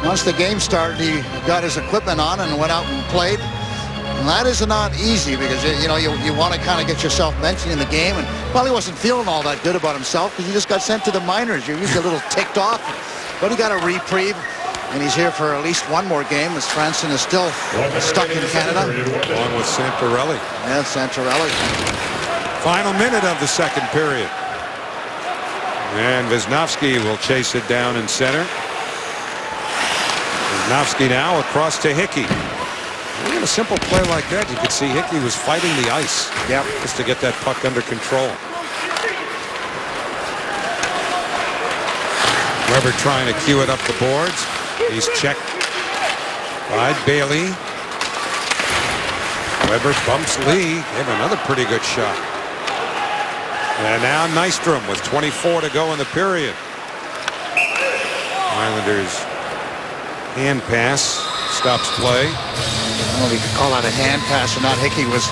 once the game started, he got his equipment on and went out and played. And that is not easy because, you want to kind of get yourself mentioned in the game, and probably wasn't feeling all that good about himself because he just got sent to the minors. You're usually a little ticked off, but he got a reprieve. And he's here for at least one more game as Franson is still stuck in Canada. Along with Santorelli. Yeah, Santorelli. Final minute of the second period. And Wisnowski will chase it down in center. Wisnowski now across to Hickey. In a simple play like that, you could see Hickey was fighting the ice. Yep. Just to get that puck under control. Weber trying to cue it up the boards. He's checked By Bailey. Weber bumps Lee. Gave another pretty good shot. And now Nystrom with 24 to go in the period. Islanders hand pass stops play. I don't know if you could call that a hand pass or not. Hickey was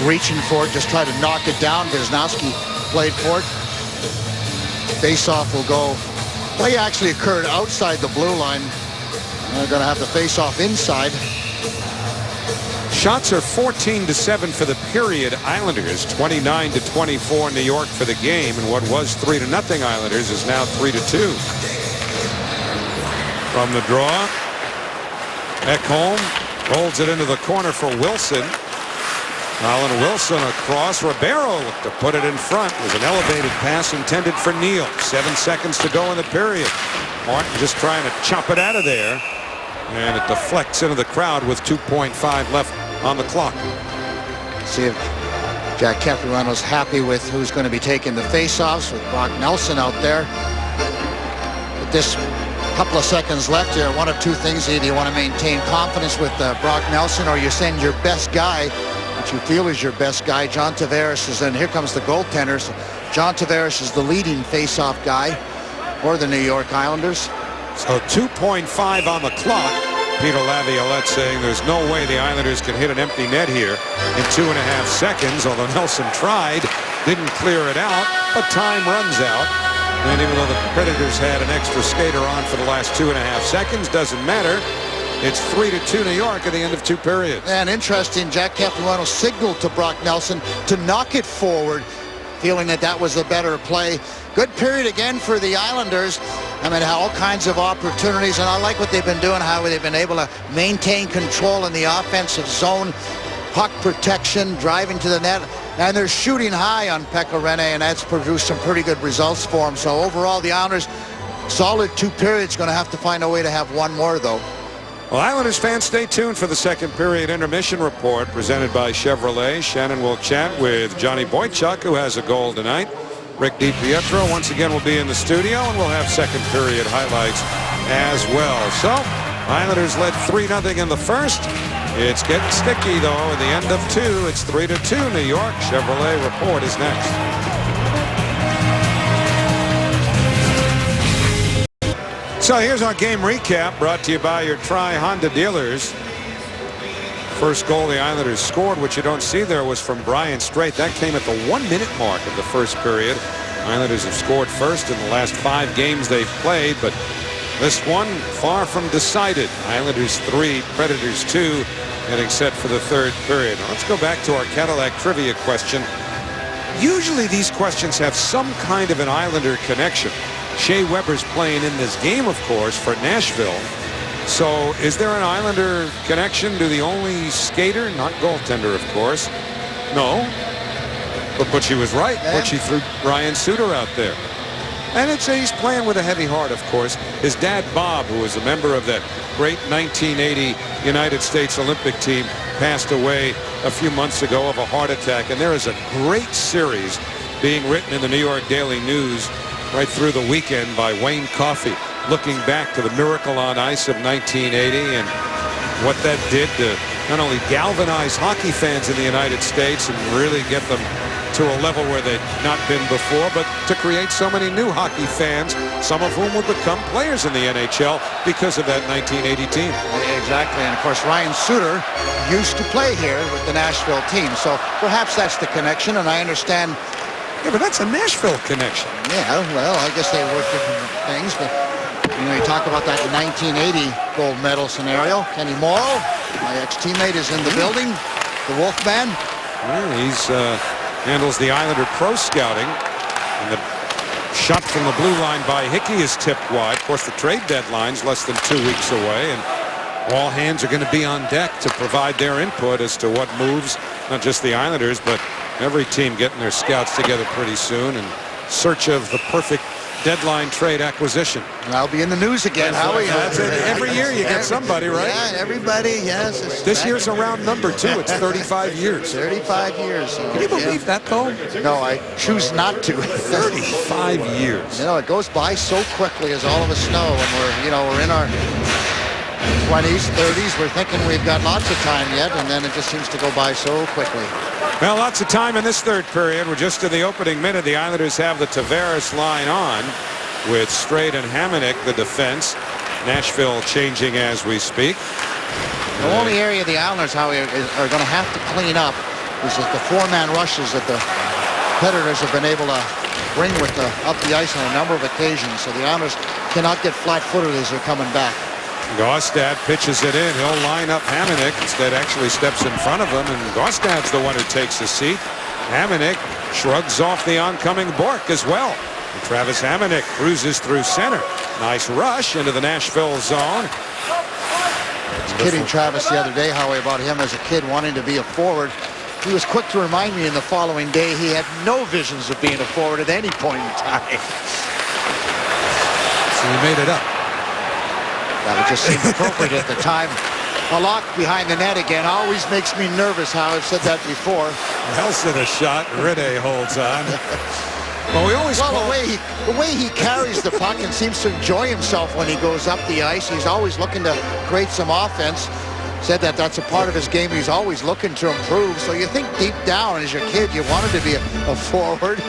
reaching for it, just tried to knock it down. Wisnowski played for it. Face-off will go. Play actually occurred outside the blue line. They're going to have the face-off inside. Shots are 14-7 for the period. Islanders 29-24 New York for the game, and what was 3-0 Islanders is now 3-2. From the draw, Ekholm rolls it into the corner for Wilson. Colin Wilson across. Ribeiro looked to put it in front. It was an elevated pass intended for Neal. 7 seconds to go in the period. Martin just trying to chop it out of there, and it deflects into the crowd with 2.5 left on the clock. See if Jack Capuano's happy with who's going to be taking the face-offs, with Brock Nelson out there. With this couple of seconds left here, one of two things: either you want to maintain confidence with Brock Nelson, or you send your best guy, which you feel is your best guy. John Tavares is in. Here comes the goaltender. So John Tavares is the leading face-off guy for the New York Islanders. So 2.5 on the clock. Peter Laviolette saying there's no way the Islanders can hit an empty net here in 2.5 seconds, although Nelson tried, didn't clear it out, but time runs out. And even though the Predators had an extra skater on for the last 2.5 seconds, doesn't matter. It's 3-2 New York at the end of 2 periods. And interesting, Jack Capuano signaled to Brock Nelson to knock it forward, feeling that that was the better play. Good period again for the Islanders. I mean, all kinds of opportunities, and I like what they've been doing, how they've been able to maintain control in the offensive zone, puck protection, driving to the net, and they're shooting high on Pekka Rinne, and that's produced some pretty good results for them. So overall, the Islanders, solid 2 periods, going to have to find a way to have one more, though. Well, Islanders fans, stay tuned for the second period intermission report presented by Chevrolet. Shannon will chat with Johnny Boychuk, who has a goal tonight. Rick DiPietro once again will be in the studio, and we'll have second period highlights as well. So, Islanders led 3-0 in the first. It's getting sticky, though. At the end of 2, it's 3-2 New York. Chevrolet report is next. So here's our game recap, brought to you by your Tri-Honda dealers. First goal the Islanders scored, which you don't see there, was from Brian Straight. That came at the 1-minute mark of the first period. Islanders have scored first in the last 5 games they've played, but this one far from decided. Islanders 3, Predators 2, getting set for the third period. Now, let's go back to our Cadillac trivia question. Usually these questions have some kind of an Islander connection. Shea Weber's playing in this game, of course, for Nashville. So is there an Islander connection to the only skater, not goaltender, of course? No. But she was right. Yeah. But she threw Ryan Suter out there. And he's playing with a heavy heart, of course. His dad, Bob, who was a member of that great 1980 United States Olympic team, passed away a few months ago of a heart attack. And there is a great series being written in the New York Daily News right through the weekend by Wayne Coffey, looking back to the Miracle on Ice of 1980 and what that did to not only galvanize hockey fans in the United States and really get them to a level where they'd not been before, but to create so many new hockey fans, some of whom would become players in the NHL because of that 1980 team. Exactly, and of course Ryan Suter used to play here with the Nashville team, so perhaps that's the connection, and I understand. Yeah, but that's a Nashville connection. Yeah, well, I guess they were different things, but you know, you talk about that 1980 gold medal scenario. Kenny Morrow, my ex-teammate, is in the building, the Wolfman. Yeah, he's handles the Islander pro scouting, and the shot from the blue line by Hickey is tipped wide. Of course, the trade deadline's less than 2 weeks away, and all hands are going to be on deck to provide their input as to what moves, not just the Islanders, but every team getting their scouts together pretty soon in search of the perfect deadline trade acquisition. And I'll be in the news again, Howie. That's it. Every year you get somebody, right? Yeah, everybody, yes. This year's a round number, too. It's 35 years. 35 years. Can you believe that, though? No, I choose not to. 35 years. You know, it goes by so quickly, as all of us know, when we're in our 20s, 30s. We're thinking we've got lots of time yet, and then it just seems to go by so quickly. Well, lots of time in this third period. We're just in the opening minute. The Islanders have the Tavares line on with Straight and Hamonic, the defense. Nashville changing as we speak. The only area the Islanders, however, are going to have to clean up is that the four-man rushes that the Predators have been able to bring up the ice on a number of occasions. So the Islanders cannot get flat-footed as they're coming back. Gaustad pitches it in. He'll line up Hamonic. Instead, actually steps in front of him, and Gaustad's the one who takes the seat. Hamonic shrugs off the oncoming Bork as well. And Travis Hamonic cruises through center. Nice rush into the Nashville zone. I was kidding Travis the other day, Howie, about him as a kid wanting to be a forward. He was quick to remind me in the following day he had no visions of being a forward at any point in time. So he made it up. That would just seem appropriate at the time. Halak behind the net again always makes me nervous, how I've said that before. Nelson a shot. Rene holds on. Well, we always call... the way he carries the puck and seems to enjoy himself when he goes up the ice. He's always looking to create some offense. Said that that's a part of his game he's always looking to improve. So you think deep down as your kid you wanted to be a forward.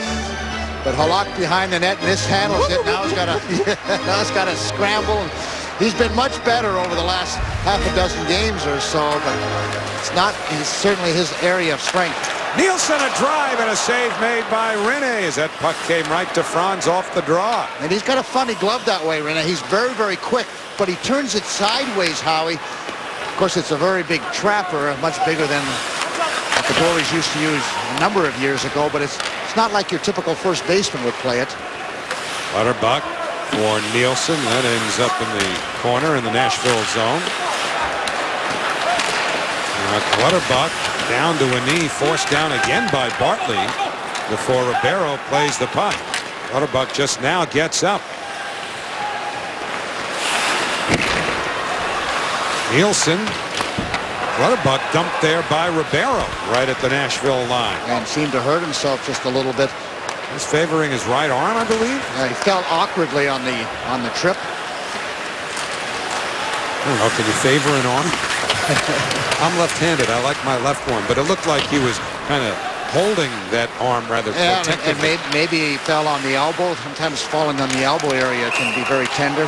But Halak behind the net, mishandles it. Now he's got to scramble. He's been much better over the last half a dozen games or so, but he's certainly his area of strength. Nielsen a drive and a save made by Rene as that puck came right to Franz off the draw. And he's got a funny glove that way, Rene. He's very, very quick, but he turns it sideways, Howie. Of course, it's a very big trapper, much bigger than what the goalies used to use a number of years ago, but it's not like your typical first baseman would play it. Clutterbuck for Nielsen. That ends up in the corner in the Nashville zone. Clutterbuck down to a knee, forced down again by Bartley before Ribeiro plays the puck. Clutterbuck just now gets up. Nielsen. Clutterbuck dumped there by Ribeiro right at the Nashville line. And seemed to hurt himself just a little bit. He's favoring his right arm, I believe. He fell awkwardly on the trip. I don't know, can you favor an arm? I'm left-handed. I like my left one, but it looked like he was kind of holding that arm rather protectively. And maybe he fell on the elbow. Sometimes falling on the elbow area can be very tender.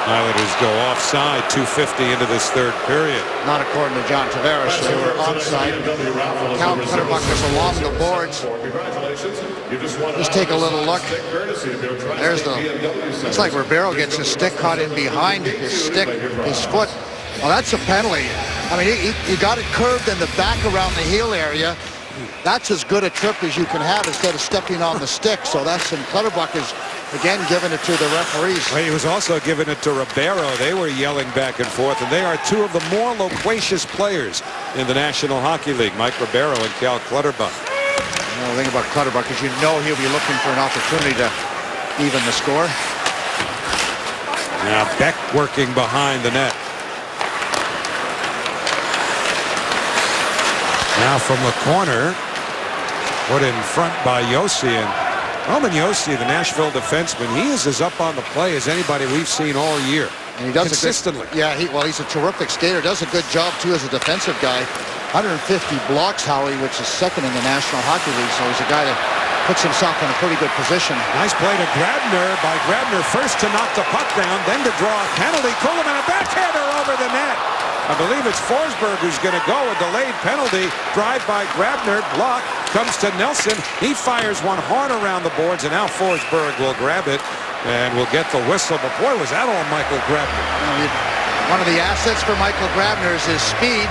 Islanders go offside, 2:50 into this third period. Not according to John Tavares. They were onside. Cal Clutterbuck is along the boards. Just take a little look. There's looks like Ribeiro gets his stick caught in behind his foot. Well, that's a penalty. I mean, he got it curved in the back around the heel area. That's as good a trip as you can have instead of stepping on the stick. So that's, and Clutterbuck is again giving it to the referees. Well, he was also giving it to Ribeiro. They were yelling back and forth, and they are two of the more loquacious players in the National Hockey League, Mike Ribeiro and Cal Clutterbuck. The thing about Clutterbuck is you know he'll be looking for an opportunity to even the score. Now Beck working behind the net. Now from the corner, put in front by Josi, and Roman Josi, the Nashville defenseman, he is as up on the play as anybody we've seen all year. And he does consistently. He's a terrific skater. Does a good job too as a defensive guy. 150 blocks, Howie, which is second in the National Hockey League. So he's a guy that puts himself in a pretty good position. Nice play to Grabner by Grabner, first to knock the puck down, then to draw a penalty. Kuhlman, a backhander over the net. I believe it's Forsberg who's going to go. A delayed penalty. Drive by Grabner. Block. Comes to Nelson. He fires one hard around the boards, and now Forsberg will grab it and will get the whistle. But boy, was that all Michael Grabner. One of the assets for Michael Grabner is his speed.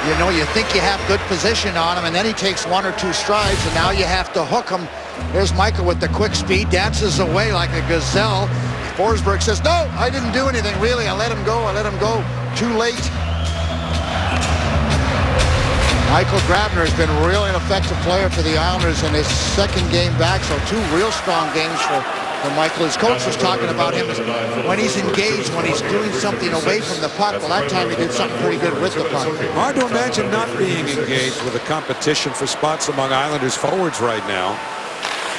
You know, you think you have good position on him, and then he takes one or two strides, and now you have to hook him. There's Michael with the quick speed, dances away like a gazelle. Forsberg says, no, I didn't do anything, really. I let him go. Too late. Michael Grabner has been really an effective player for the Islanders in his second game back, so two real strong games for Michael. His coach was talking about him as when he's engaged, when he's doing something away from the puck. Well, that time he did something pretty good with the puck. Hard to imagine not being engaged with a competition for spots among Islanders forwards right now.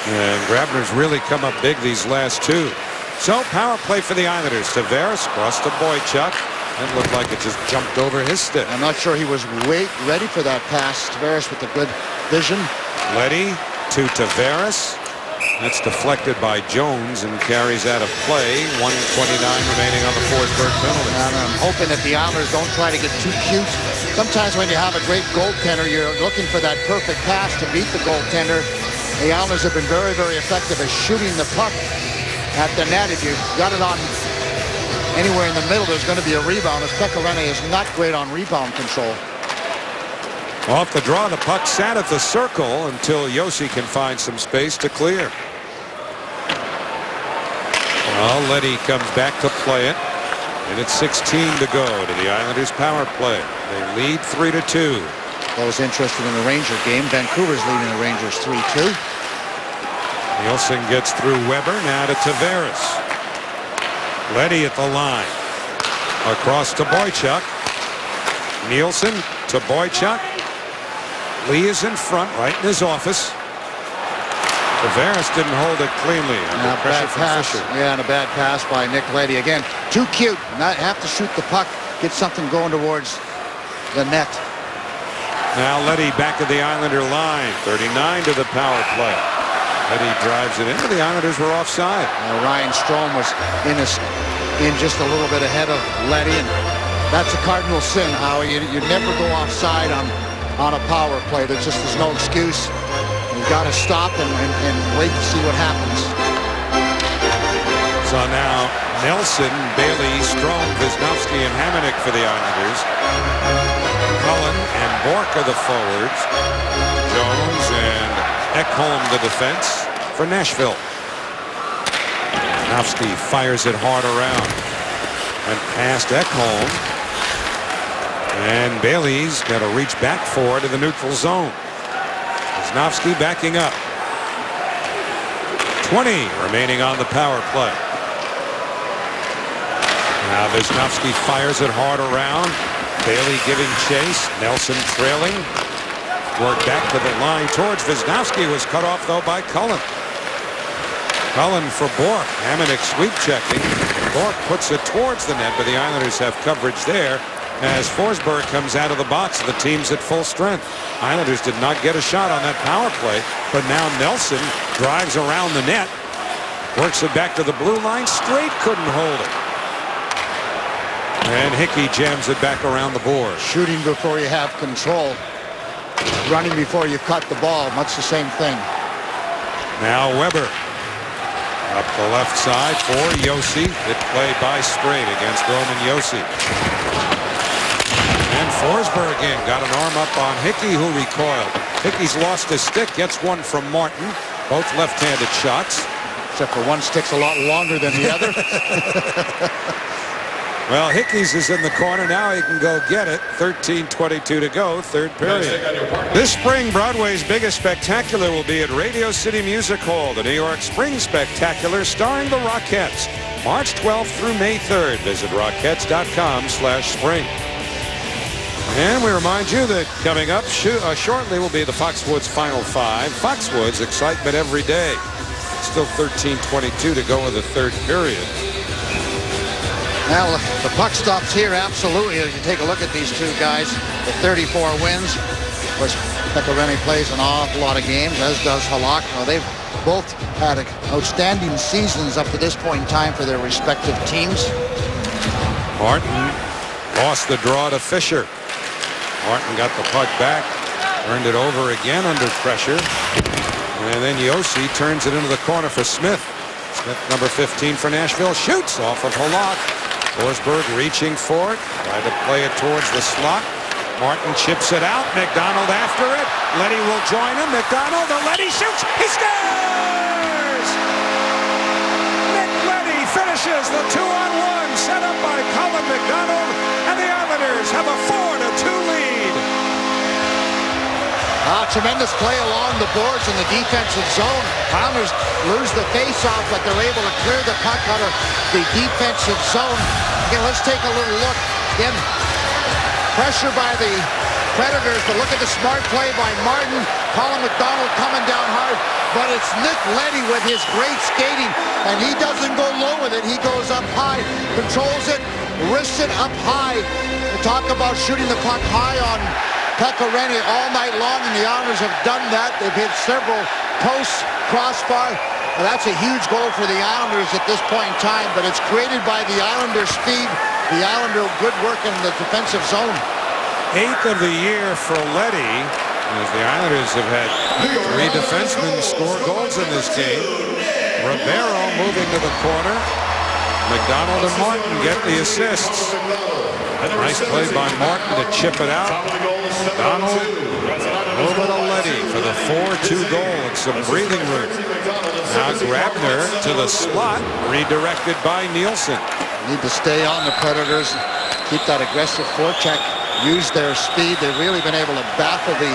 And Grabner's really come up big these last two. So power play for the Islanders. Tavares across to Boychuk. It looked like it just jumped over his stick. I'm not sure he was ready for that pass. Tavares with the good vision. Leddy to Tavares. That's deflected by Jones and carries out of play. 1:29 remaining on the Forsberg penalty. And I'm hoping that the Islanders don't try to get too cute. Sometimes when you have a great goaltender, you're looking for that perfect pass to beat the goaltender. The Islanders have been very, very effective at shooting the puck at the net. If you got it on anywhere in the middle, there's going to be a rebound, as Pekka Rinne is not great on rebound control. Off the draw, the puck sat at the circle until Josi can find some space to clear. Well, Leddy comes back to play it, and it's 16 to go to the Islanders' power play. They lead 3-2. Those interested in the Ranger game, Vancouver's leading the Rangers 3-2. Nielsen gets through Weber, now to Tavares. Leddy at the line. Across to Boychuk. Nielsen to Boychuk. Lee is in front, right in his office. Tavares didn't hold it cleanly. Under pressure from Fisher. Yeah, and a bad pass by Nick Leddy. Again, too cute. Not have to shoot the puck. Get something going towards the net. Now Leddy back at the Islander line. 39 to the power play. Leddy drives it in. The Islanders were offside. Ryan Strome was in just a little bit ahead of Leddy, and that's a cardinal sin, Howie. You never go offside on a power play. There's no excuse. You've got to stop and wait to see what happens. So now Nelson, Bailey, Strome, Wisnowski, and Hamonic for the Islanders. Cullen and Bourque are the forwards. Jones and Ekholm the defense for Nashville. Wisnowski fires it hard around and past Ekholm. And Bailey's got to reach back for it in the neutral zone. Wisnowski backing up. 20 remaining on the power play. Now Wisnowski fires it hard around. Bailey giving chase. Nelson trailing. Work back to the line towards Wisnowski. Was cut off though by Cullen. Cullen for Bourque. Hamonic sweep checking. Bourque puts it towards the net, but the Islanders have coverage there. As Forsberg comes out of the box, the team's at full strength. Islanders did not get a shot on that power play, but now Nelson drives around the net, works it back to the blue line, straight couldn't hold it. And Hickey jams it back around the board. Shooting before you have control. Running before you cut the ball, much the same thing. Now Weber. Up the left side for Josi. Hit play by Straight against Roman Josi. And Forsberg again got an arm up on Hickey, who recoiled. Hickey's lost his stick, gets one from Martin. Both left-handed shots. Except for one stick's a lot longer than the other. Well, Hickey's is in the corner. Now he can go get it. 13:22 to go, third period. This spring, Broadway's biggest spectacular will be at Radio City Music Hall, the New York Spring Spectacular starring the Rockettes. March 12th through May 3rd. Visit rockettes.com/spring. And we remind you that coming up shortly will be the Foxwoods Final Five. Foxwoods, excitement every day. Still 13:22 to go in the third period. Well, the puck stops here, absolutely. As you take a look at these two guys, the 34 wins. Of course, Pekka Rinne plays an awful lot of games, as does Halak. Well, they've both had outstanding seasons up to this point in time for their respective teams. Martin lost the draw to Fisher. Martin got the puck back, turned it over again under pressure. And then Josi turns it into the corner for Smith. Smith, number 15 for Nashville, shoots off of Halak. Forsberg reaching for it, tried to play it towards the slot. Martin chips it out. McDonald after it. Leddy will join him. McDonald, the Leddy shoots. He scores! Nick Leddy finishes the 2-on-1 set up by Colin McDonald, and the Islanders have a 4-2 lead. Tremendous play along the boards in the defensive zone. Islanders lose the face-off, but they're able to clear the puck out of the defensive zone. Again, let's take a little look. Again, pressure by the Predators, but look at the smart play by Martin. Colin McDonald coming down hard, but it's Nick Leddy with his great skating, and he doesn't go low with it. He goes up high, controls it, wrists it up high. We talk about shooting the puck high on Pekka Rinne all night long, and the Islanders have done that. They've hit several posts, crossbar. Well, that's a huge goal for the Islanders at this point in time, but it's created by the Islander speed, the Islander good work in the defensive zone. 8th of the year for Leddy, as the Islanders have had 3 defensemen score goals in this game. Ribeiro moving to the corner. McDonald and Martin get the assists. Nice play by Martin to chip it out. McDonald over to Leddy for the 4-2 goal and some breathing room. Now Grabner to the slot, redirected by Nielsen. Need to stay on the Predators, keep that aggressive forecheck, use their speed. They've really been able to baffle the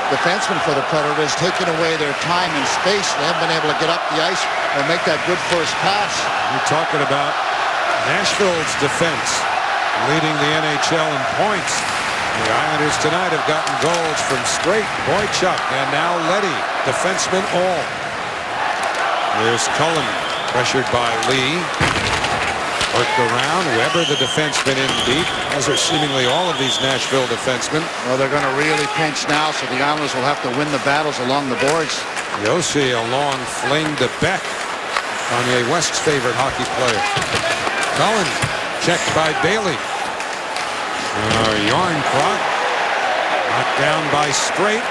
defensemen for the Predators, taking away their time and space. They haven't been able to get up the ice or make that good first pass. We're talking about Nashville's defense leading the NHL in points. The Islanders tonight have gotten goals from Straight, Boychuk, and now Leddy, defensemen all. There's Cullen, pressured by Lee. Worked around. Weber, the defenseman, in deep, as are seemingly all of these Nashville defensemen. Well, they're going to really pinch now, so the Islanders will have to win the battles along the boards. Yossi, a long fling to Beck, Kanye West's favorite hockey player. Cullen, checked by Bailey. Yarncroc, knocked down by Straight.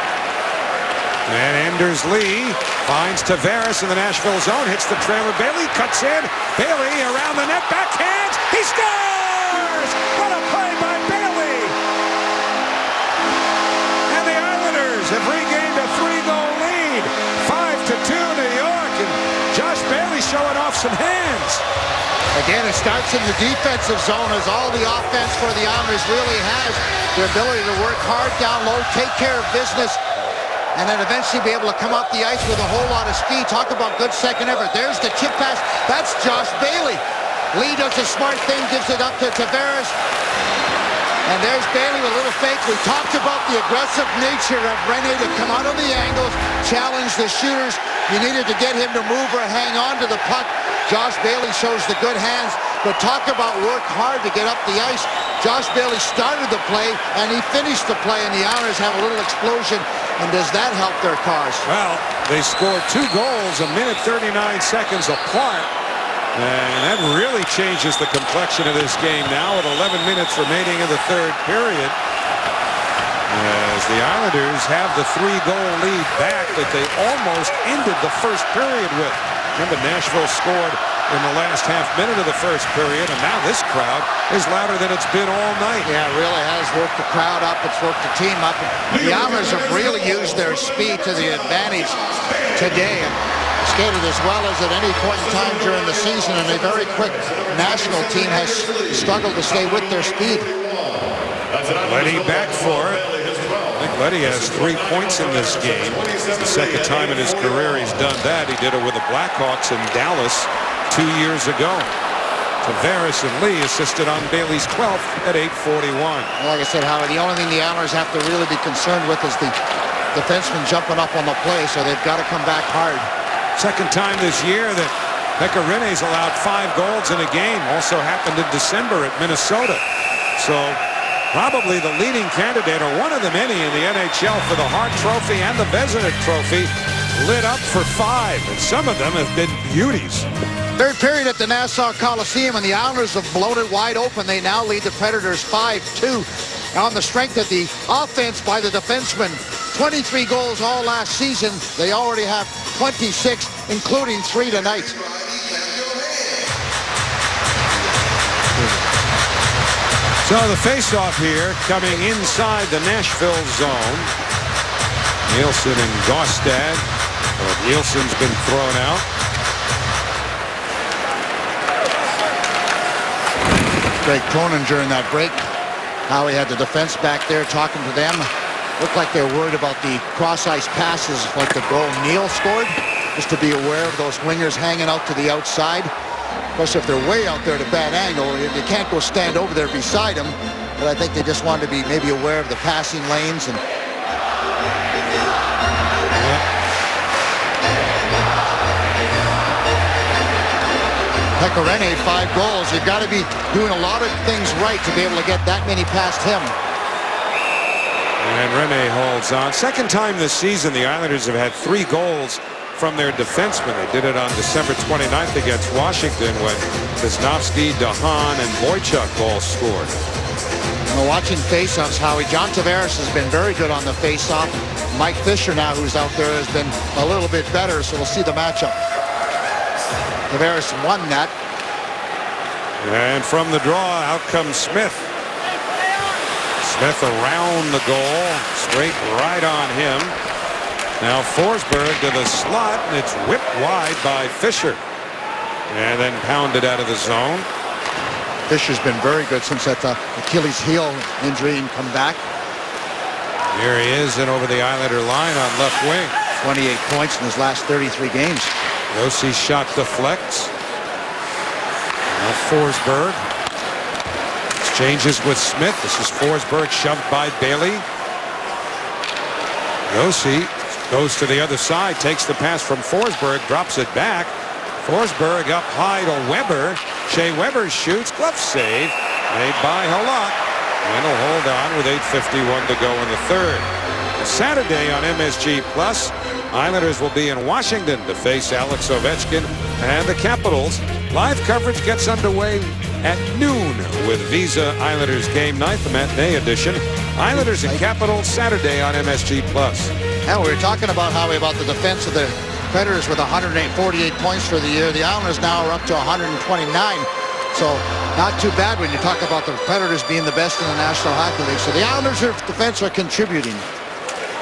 And Anders Lee finds Tavares in the Nashville zone, hits the trailer. Bailey cuts in. Bailey around the net, backhands. He scores! What a play by Bailey! And the Islanders have regained a 3-goal lead. 5-2 New York, and Josh Bailey showing off some hands. Again, it starts in the defensive zone, as all the offense for the Islanders really has the ability to work hard down low, take care of business, and then eventually be able to come off the ice with a whole lot of speed. Talk about good second effort. There's the chip pass. That's Josh Bailey. Lee does a smart thing, gives it up to Tavares. And there's Bailey with a little fake. We talked about the aggressive nature of Rinne to come out of the angles, challenge the shooters. You needed to get him to move or hang on to the puck. Josh Bailey shows the good hands, but talk about work hard to get up the ice. Josh Bailey started the play, and he finished the play, and the Islanders have a little explosion. And does that help their cause? Well, they scored 2 goals a minute 39 seconds apart. And that really changes the complexion of this game now with 11 minutes remaining in the 3rd period. As the Islanders have the 3-goal lead back that they almost ended the 1st period with. Remember, Nashville scored in the last half minute of the 1st period, and now this crowd is louder than it's been all night. Yeah, it really has worked the crowd up. It's worked the team up. The Islanders have really used their speed to the advantage today and skated as well as at any point in time during the season, and a very quick national team has struggled to stay with their speed. Leddy back for it. I think Leddy has 3 points in this game. It's the 2nd time in his career he's done that. He did it with the Blackhawks in Dallas 2 years ago. Tavares and Lee assisted on Bailey's 12th at 8:41. Like I said, Howard, the only thing the Islanders have to really be concerned with is the defenseman jumping up on the play, so they've got to come back hard. 2nd time this year that Pekka Rinne's allowed 5 goals in a game. Also happened in December at Minnesota. So probably the leading candidate, or one of the many in the NHL, for the Hart Trophy and the Vezina Trophy, lit up for 5, and some of them have been beauties. 3rd period at the Nassau Coliseum, and the Islanders have blown it wide open. They now lead the Predators 5-2 on the strength of the offense by the defensemen. 23 goals all last season. They already have 26, including 3 tonight. So the face-off here coming inside the Nashville zone. Nielsen and Gaustad. Well, Nielsen's been thrown out. Greg Cronin during that break. How he had the defense back there talking to them. Looked like they were worried about the cross-ice passes like the goal Neal scored. Just to be aware of those wingers hanging out to the outside. Especially if they're way out there at a bad angle. You can't go stand over there beside them. But I think they just wanted to be maybe aware of the passing lanes. And Pecorine, 5 goals. You've got to be doing a lot of things right to be able to get that many past him. And Rene holds on. Second time this season the Islanders have had 3 goals from their defensemen. They did it on December 29th against Washington when Wisnowski, DeHaan, and Boychuk all scored. Well, watching faceoffs, Howie, John Tavares has been very good on the faceoff. Mike Fisher now, who's out there, has been a little bit better, so we'll see the matchup. Tavares won that. And from the draw, out comes Smith. Smith around the goal, straight right on him. Now Forsberg to the slot, and it's whipped wide by Fisher. And then pounded out of the zone. Fisher's been very good since that Achilles heel injury and come back. Here he is and over the Islander line on left wing. 28 points in his last 33 games. Yossi shot deflects. Now Forsberg exchanges with Smith. This is Forsberg shoved by Bailey. Yossi goes to the other side, takes the pass from Forsberg, drops it back. Forsberg up high to Weber. Shea Weber shoots, glove save made by Halak. And he'll hold on with 8:51 to go in the third. Saturday on MSG Plus, Islanders will be in Washington to face Alex Ovechkin and the Capitals. Live coverage gets underway at noon with Visa Islanders Game Night, the matinee edition. Islanders and Capitals Saturday on MSG Plus. And we were talking about, Howie, about the defense of the Predators with 148 points for the year. The Islanders now are up to 129. So not too bad when you talk about the Predators being the best in the National Hockey League. So the Islanders' defense are contributing.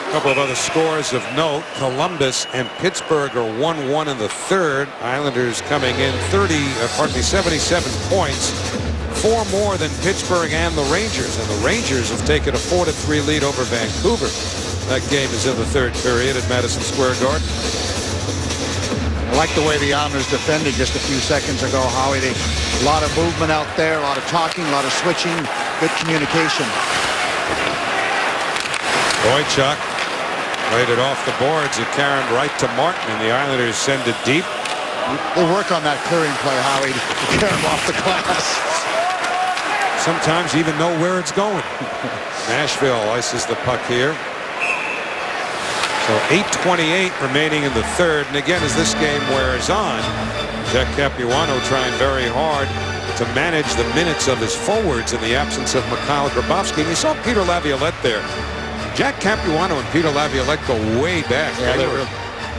A couple of other scores of note. Columbus and Pittsburgh are 1-1 in the third. Islanders coming in 77 points. 4 more than Pittsburgh and the Rangers. And the Rangers have taken a 4-3 lead over Vancouver. That game is in the third period at Madison Square Garden. I like the way the Islanders defended just a few seconds ago, Howie. A lot of movement out there, a lot of talking, a lot of switching, good communication. Boychuk played it off the boards. It carried right to Martin, and the Islanders send it deep. They work on that clearing play, Howie, to carry him off the glass. Sometimes even know where it's going. Nashville ices the puck here. So 8:28 remaining in the third. And again, as this game wears on, Jack Capuano trying very hard to manage the minutes of his forwards in the absence of Mikhail Grabovski. And you saw Peter Laviolette there. Jack Capuano and Peter Laviolette go way back. Yeah, they were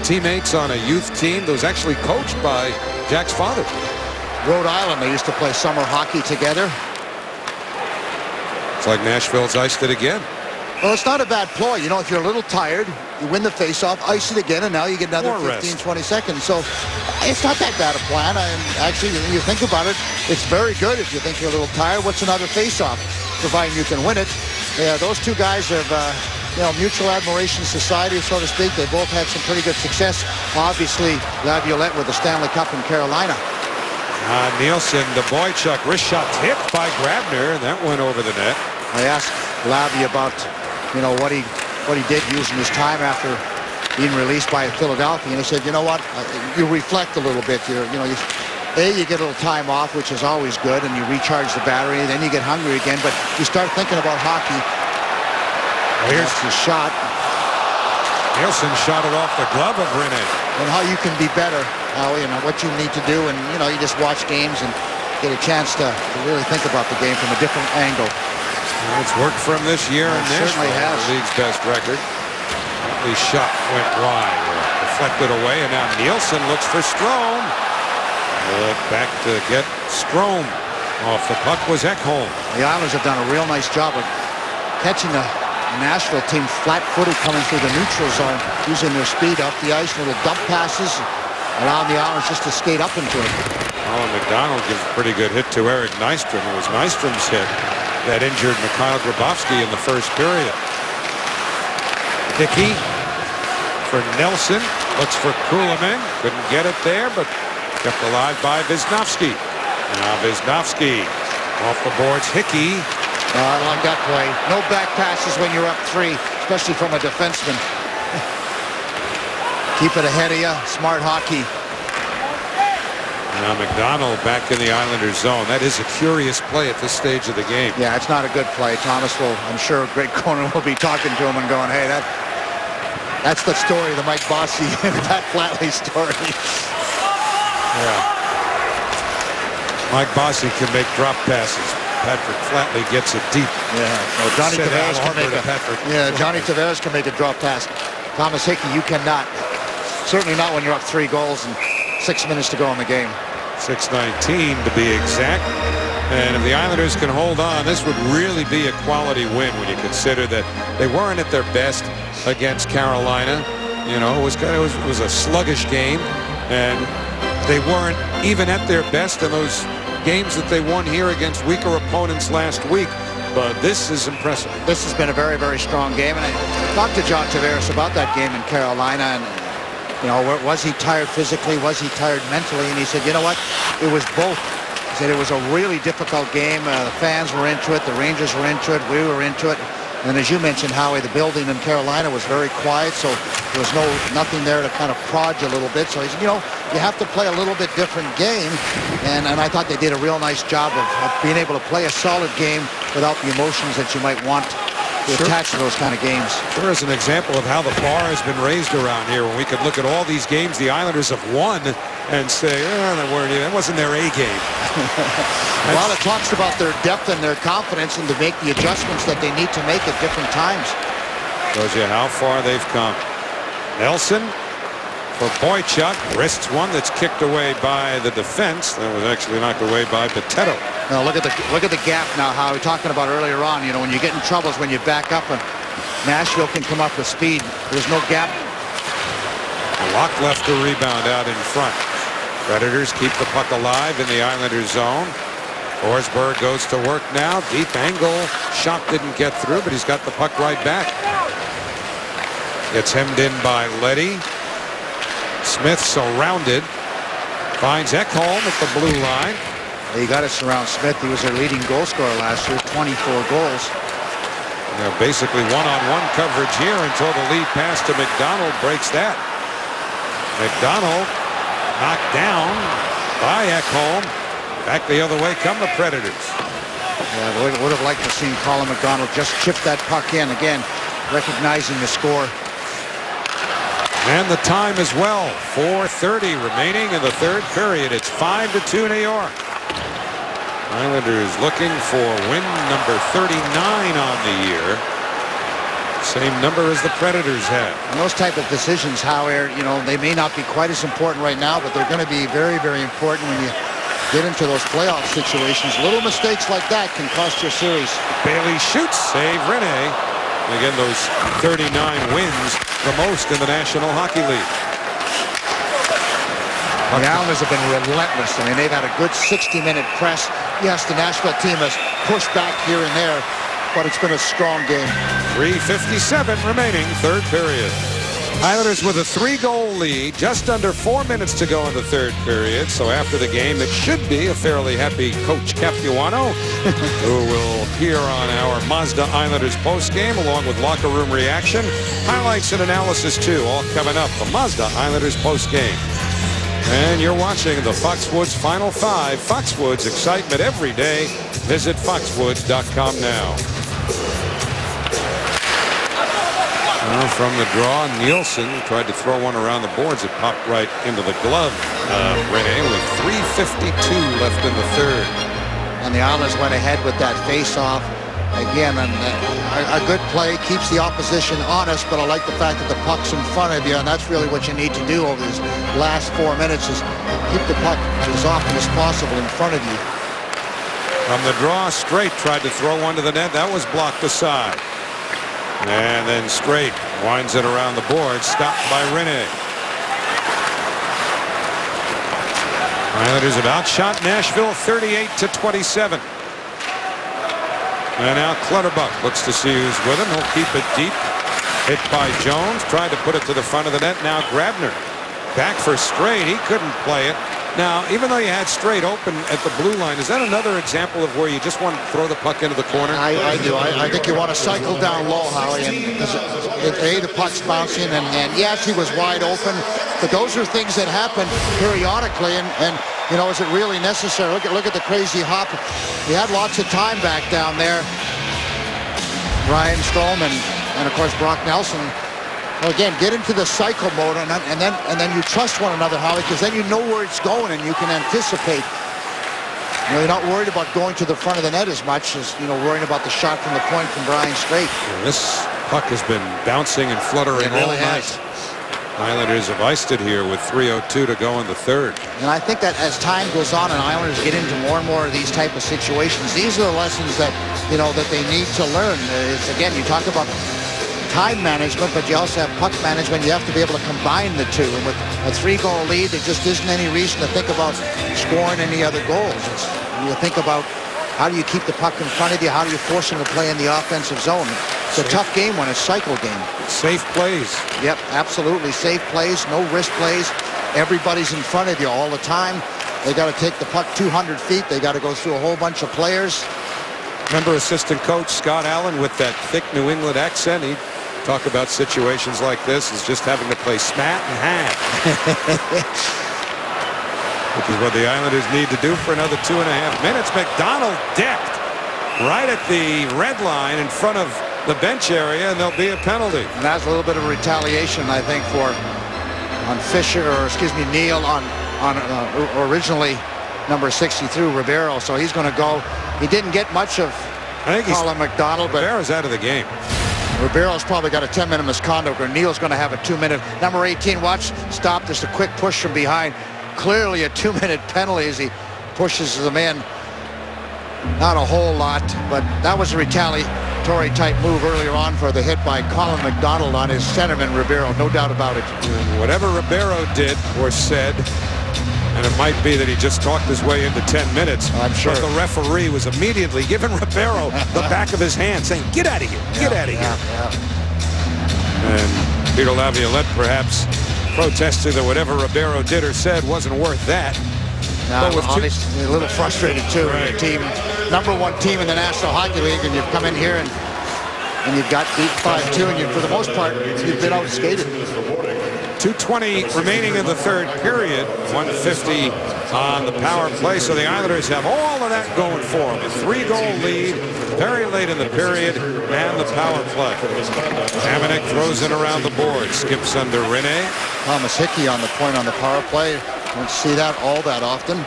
teammates on a youth team that was actually coached by Jack's father. Rhode Island, they used to play summer hockey together. It's like Nashville's iced it again. Well, it's not a bad ploy. You know, if you're a little tired, you win the faceoff, ice it again, and now you get another More 15, rest. 20 seconds. So it's not that bad a plan. And actually, when you think about it, it's very good. If you think you're a little tired, what's another faceoff? Providing you can win it. Yeah, those two guys have, mutual admiration society, so to speak. They both had some pretty good success. Obviously, Laviolette with the Stanley Cup in Carolina. Nielsen, the Boychuk wrist shot tipped by Grabner, and that went over the net. I asked Lavi about, what he did using his time after being released by Philadelphia, and he said, you know what, you reflect a little bit. You get a little time off, which is always good, and you recharge the battery, and then you get hungry again, but you start thinking about hockey. Here's the shot. Nielsen shot it off the glove of Rene. And how you can be better, Howie, and what you need to do, and you just watch games and get a chance to really think about the game from a different angle. Well, it's worked for him this year in Nashville. Certainly has. The league's best record. The shot went wide, deflected away, and now Nielsen looks for Strome. Back to get Strome. Off the puck was Ekholm. The Islanders have done a real nice job of catching the Nashville team flat-footed coming through the neutral zone, using their speed up the ice, little dump passes, allowing the Islanders just to skate up into it. Colin McDonald gives a pretty good hit to Eric Nystrom. It was Nystrom's hit that injured Mikhail Grabovski in the first period. Hickey for Nelson. Looks for Kulemin. Couldn't get it there, but kept alive by Wisnowski. Now Wisnowski off the boards. Hickey. I like that play. No back passes when you're up 3, especially from a defenseman. Keep it ahead of you. Smart hockey. Now McDonald back in the Islanders zone. That is a curious play at this stage of the game. Yeah, it's not a good play. Thomas will, I'm sure Greg Cronin will be talking to him and going, hey, that's the story, the Mike Bossy, Pat Flatley story. Yeah. Mike Bossy can make drop passes. Patrick Flatley gets it deep. Yeah, well, Johnny Send Tavares Al can make Harper to Patrick. Johnny Tavares can make a drop pass. Thomas Hickey, you cannot. Certainly not when you're up 3 goals and 6 minutes to go in the game. 6:19 to be exact. And if the Islanders can hold on, this would really be a quality win when you consider that they weren't at their best against Carolina. You know, it was a sluggish game, and they weren't even at their best in those games that they won here against weaker opponents last week. But this is impressive. This has been a very, very strong game. And I talked to John Tavares about that game in Carolina. And, you know, was he tired physically? Was he tired mentally? And he said, you know what? It was both. He said it was a really difficult game. The fans were into it. The Rangers were into it. We were into it. And as you mentioned, Howie, the building in Carolina was very quiet, so there was nothing there to kind of prod you a little bit. So he said, you know, you have to play a little bit different game. And I thought they did a real nice job of being able to play a solid game without the emotions that you might want to attach to those kind of games. Sure is an example of how the bar has been raised around here, when we could look at all these games the Islanders have won and say, that wasn't their A game. Well, it talks about their depth and their confidence and to make the adjustments that they need to make at different times. Shows you how far they've come. Nelson for Boychuk. Wrists one that's kicked away by the defense. That was actually knocked away by Boteto. Now look at the gap now, how we were talking about earlier on. You know, when you get in troubles, when you back up, and Nashville can come up with speed. There's no gap. Locke left the rebound out in front. Predators keep the puck alive in the Islanders zone. Forsberg goes to work now. Deep angle. Shot didn't get through, but he's got the puck right back. Gets hemmed in by Leddy. Smith surrounded. Finds Ekholm at the blue line. You got to surround Smith. He was their leading goal scorer last year, 24 goals. Basically one-on-one coverage here until the lead pass to McDonald breaks that. McDonald knocked down by Ekholm. Back the other way come the Predators. Yeah, would have liked to see Colin McDonald just chip that puck in. Again, recognizing the score. And the time as well. 4:30 remaining in the third period. It's 5-2 New York. Islanders looking for win number 39 on the year. Same number as the Predators have. And those type of decisions, however, you know, they may not be quite as important right now, but they're going to be very, very important when you get into those playoff situations. Little mistakes like that can cost you a series. Bailey shoots, save Rene. Again, those 39 wins, the most in the National Hockey League. The Islanders have been relentless. I mean, they've had a good 60-minute press. Yes, the Nashville team has pushed back here and there, but it's been a strong game. 3:57 remaining, third period. Islanders with a 3-goal lead, just under 4 minutes to go in the third period. So after the game, it should be a fairly happy Coach Capuano, who will appear on our Mazda Islanders postgame, along with locker room reaction, highlights and analysis too, all coming up. The Mazda Islanders postgame. And you're watching the Foxwoods Final Five. Foxwoods, excitement every day. Visit foxwoods.com now. From the draw, Nielsen tried to throw one around the boards. It popped right into the glove of Rene with 3:52 left in the third. And the Islanders went ahead with that face-off. Again, a good play keeps the opposition honest, but I like the fact that the puck's in front of you, and that's really what you need to do over these last 4 minutes is keep the puck as often as possible in front of you. From the draw, Straight tried to throw one to the net. That was blocked aside. And then Straight winds it around the board, stopped by Rene. Islanders have outshot Nashville 38-27. And now Clutterbuck looks to see who's with him. He'll keep it deep. Hit by Jones. Tried to put it to the front of the net. Now Grabner back for Straight. He couldn't play it. Now, even though you had Straight open at the blue line, is that another example of where you just want to throw the puck into the corner? I do. I think you want to cycle down low, Howie. And the puck's bouncing. And yes, he was wide open. But those are things that happen periodically. And You know, is it really necessary? Look at the crazy hop. He had lots of time back down there. Ryan Strome and of course Brock Nelson. Well, again, get into the cycle mode, and then you trust one another, Howie, because then you know where it's going and you can anticipate. You know, you're not worried about going to the front of the net as much as, you know, worrying about the shot from the point from Brian Strait. This puck has been bouncing and fluttering all really night. has. Islanders have iced it here with 3:02 to go in the third. And I think that as time goes on and Islanders get into more and more of these type of situations, these are the lessons that, you know, that they need to learn. It's, again, you talk about time management, but you also have puck management. You have to be able to combine the two. And with a 3-goal lead, there just isn't any reason to think about scoring any other goals. You think about how do you keep the puck in front of you? How do you force them to play in the offensive zone? It's a tough game when it's a cycle game. Safe plays. Yep, absolutely. Safe plays, no risk plays. Everybody's in front of you all the time. They got to take the puck 200 feet. They got to go through a whole bunch of players. Remember assistant coach Scott Allen with that thick New England accent? He'd talk about situations like this as just having to play smat and half. Which is what the Islanders need to do for another 2.5 minutes. McDonald decked right at the red line in front of the bench area, and there'll be a penalty. And that's a little bit of retaliation, I think, on Fisher, or excuse me, Neal on originally number 63, Ribeiro. So he's going to go. He didn't get much of Colin McDonald, but Ribeiro's out of the game. Ribeiro's probably got a 10-minute misconduct, or Neal's going to have a 2-minute. Number 18, watch, stop. Just a quick push from behind. Clearly a 2-minute penalty as he pushes the man. Not a whole lot, but that was a retaliatory type move earlier on for the hit by Colin McDonald on his centerman Ribeiro, no doubt about it. Whatever Ribeiro did or said, and it might be that he just talked his way into 10 minutes. I'm sure. But the referee was immediately giving Ribeiro the back of his hand, saying, "Get out of here, get out of here." And Peter Laviolette perhaps protesting that whatever Ribeiro did or said wasn't worth that. Now, obviously a little frustrated too. Right. Your team, #1 team in the National Hockey League, and you've come in here and you've got beat 5-2, and for the most part you've been outskated. 2:20 remaining in the third period. 150 on the power play. So the Islanders have all of that going for them. A 3-goal lead very late in the period, and the power play. Hamonic throws it around the board. Skips under Rene. Thomas Hickey on the point on the power play. Don't see that all that often.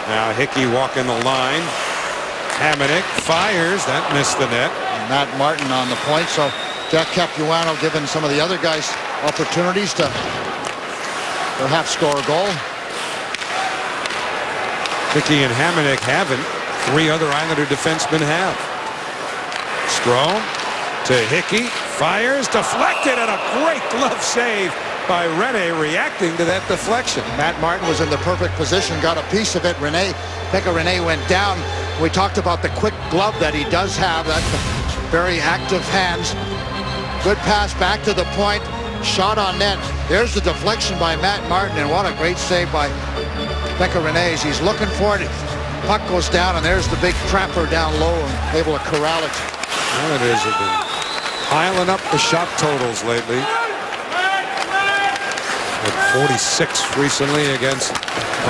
Now Hickey walking the line. Hamonic fires. That missed the net. And Matt Martin on the point. So Jack Capuano giving some of the other guys opportunities to perhaps score a goal. Hickey and Hamonic haven't. 3 other Islander defensemen have. Strome to Hickey. Fires. Deflected, and a great glove save by Rene, reacting to that deflection. Matt Martin was in the perfect position, got a piece of it. Pekka Rinne went down. We talked about the quick glove that he does have. That's very active hands. Good pass back to the point. Shot on net. There's the deflection by Matt Martin, and what a great save by Pekka Rinne. He's looking for it. Puck goes down, and there's the big trapper down low and able to corral it. Islanders have been piling up the shot totals lately. With 46 recently against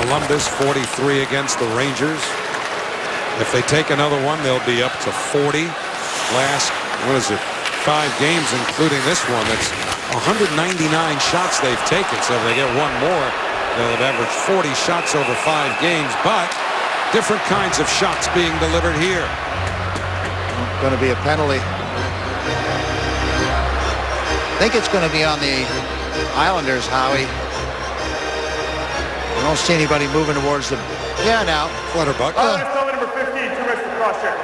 Columbus, 43 against the Rangers. If they take another one, they'll be up to 40. Last, 5 games, including this one. That's 199 shots they've taken. So if they get one more, they'll have averaged 40 shots over 5 games. But different kinds of shots being delivered here. Going to be a penalty. I think it's going to be on the Islanders, Howie. I don't see anybody moving towards the... Yeah, now. Clutterbuck. Number 15, 2 minutes to cross check.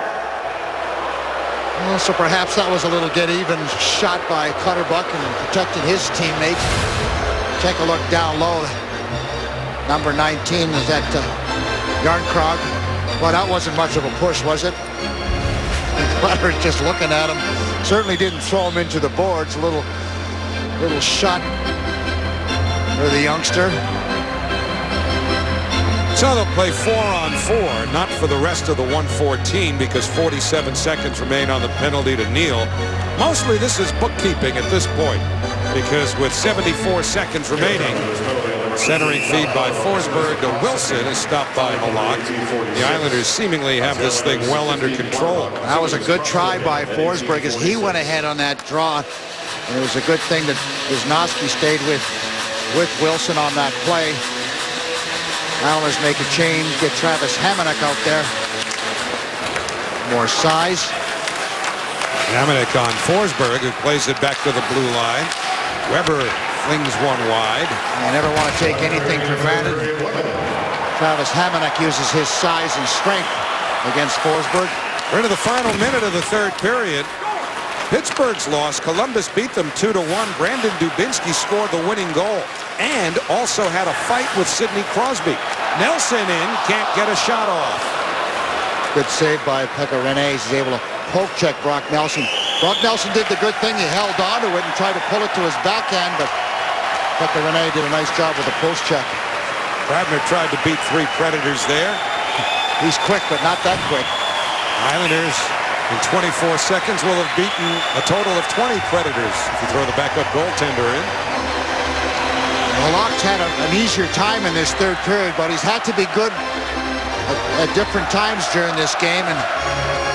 Well, so perhaps that was a little get even shot by Clutterbuck and protecting his teammate. Take a look down low. Number 19 is that Yarncrog. Well, that wasn't much of a push, was it? Clutter's just looking at him. Certainly didn't throw him into the boards. A little shot for the youngster. So they'll play 4-on-4, not for the rest of the 114 because 47 seconds remain on the penalty to Neal. Mostly this is bookkeeping at this point because with 74 seconds remaining, Centering feed by Forsberg to Wilson is stopped by Halak. The Islanders seemingly have this thing well under control. That was a good try by Forsberg as he went ahead on that draw. And it was a good thing that Wisnowski stayed with Wilson on that play. Islanders make a change, get Travis Hamonic out there. More size. Hamonic on Forsberg, who plays it back to the blue line. Weber flings one wide. You never want to take anything for granted. Travis Hamonic uses his size and strength against Forsberg. We're into the final minute of the third period. Pittsburgh's loss. Columbus beat them 2-1. Brandon Dubinsky scored the winning goal and also had a fight with Sidney Crosby. Nelson in, can't get a shot off. Good save by Pekka Rinne. He's able to poke check Brock Nelson. Brock Nelson did the good thing. He held on to it and tried to pull it to his backhand, but Pekka Rinne did a nice job with the post check. Grabner tried to beat 3 Predators there. He's quick, but not that quick. Islanders in 24 seconds will have beaten a total of 20 Predators if you throw the backup goaltender in. Halak's had an easier time in this third period, but he's had to be good at different times during this game, and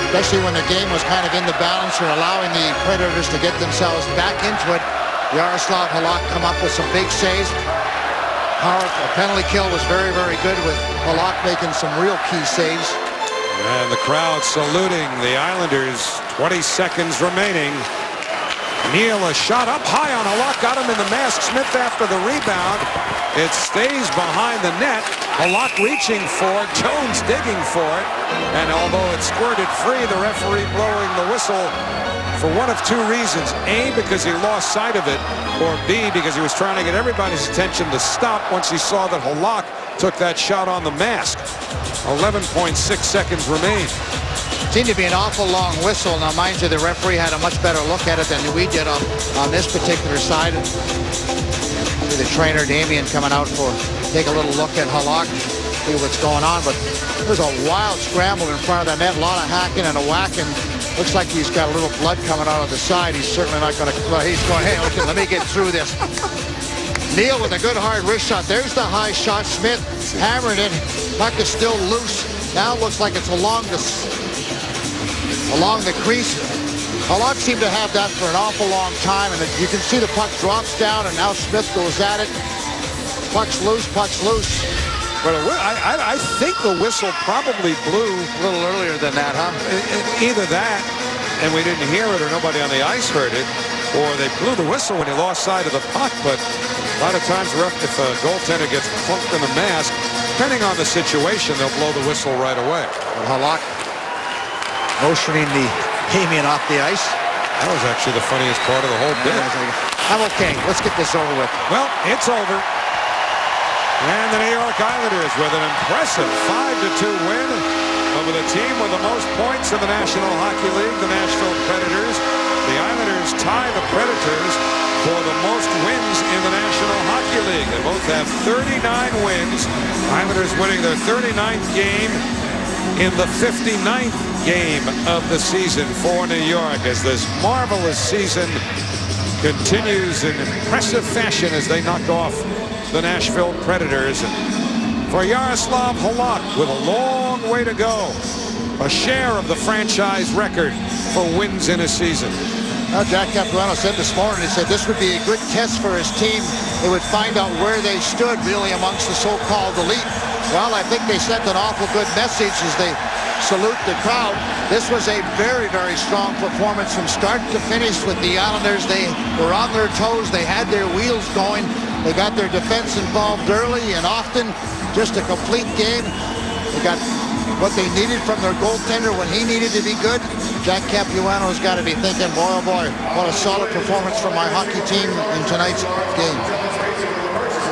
especially when the game was kind of in the balance or allowing the Predators to get themselves back into it. Yaroslav Halak come up with some big saves. A penalty kill was very, very good with Halak making some real key saves. And the crowd saluting the Islanders. 20 seconds remaining. Neal, a shot up high on Halak, got him in the mask. Smith after the rebound. It stays behind the net. Halak reaching for it, Jones digging for it. And although it squirted free, the referee blowing the whistle for one of 2 reasons. A, because he lost sight of it, or B, because he was trying to get everybody's attention to stop once he saw that Halak took that shot on the mask. 11.6 seconds remain. Seemed to be an awful long whistle. Now, mind you, the referee had a much better look at it than we did on this particular side. See the trainer, Damien, coming out for take a little look at Halak, see what's going on. But there's a wild scramble in front of the net, a lot of hacking and a whacking. Looks like he's got a little blood coming out of the side. He's certainly not going to, he's going, hey, okay, let me get through this. Neal with a good hard wrist shot. There's the high shot. Smith hammered it. Puck is still loose. Now it looks like it's along the crease. Halak seemed to have that for an awful long time, and you can see the puck drops down, and now Smith goes at it. Puck's loose, puck's loose. But I think the whistle probably blew A little earlier than that, huh? either that, and we didn't hear it, or nobody on the ice heard it, or they blew the whistle when he lost sight of the puck. But a lot of times, if a goaltender gets plunked in the mask, depending on the situation, they'll blow the whistle right away. Halak motioning the Damien off the ice. That was actually the funniest part of the whole bit. I'm okay. Let's get this over with. Well, it's over. And the New York Islanders with an impressive 5-2 win over the team with the most points in the National Hockey League, the Nashville Predators. The Islanders tie the Predators for the most wins in the National Hockey League. They both have 39 wins. Islanders winning their 39th game in the 59th game of the season for New York as this marvelous season continues in impressive fashion as they knock off the Nashville Predators. And for Yaroslav Halak, with a long way to go, a share of the franchise record for wins in a season. Now, Jack Capuano said this morning, he said this would be a good test for his team. They would find out where they stood really amongst the so-called elite. Well, I think they sent an awful good message as they salute the crowd. This was a very, very strong performance from start to finish with the Islanders. They were on their toes. They had their wheels going. They got their defense involved early and often. Just a complete game. They got what they needed from their goaltender when he needed to be good. Jack Capuano's got to be thinking, boy, oh boy, what a solid performance from my hockey team in tonight's game.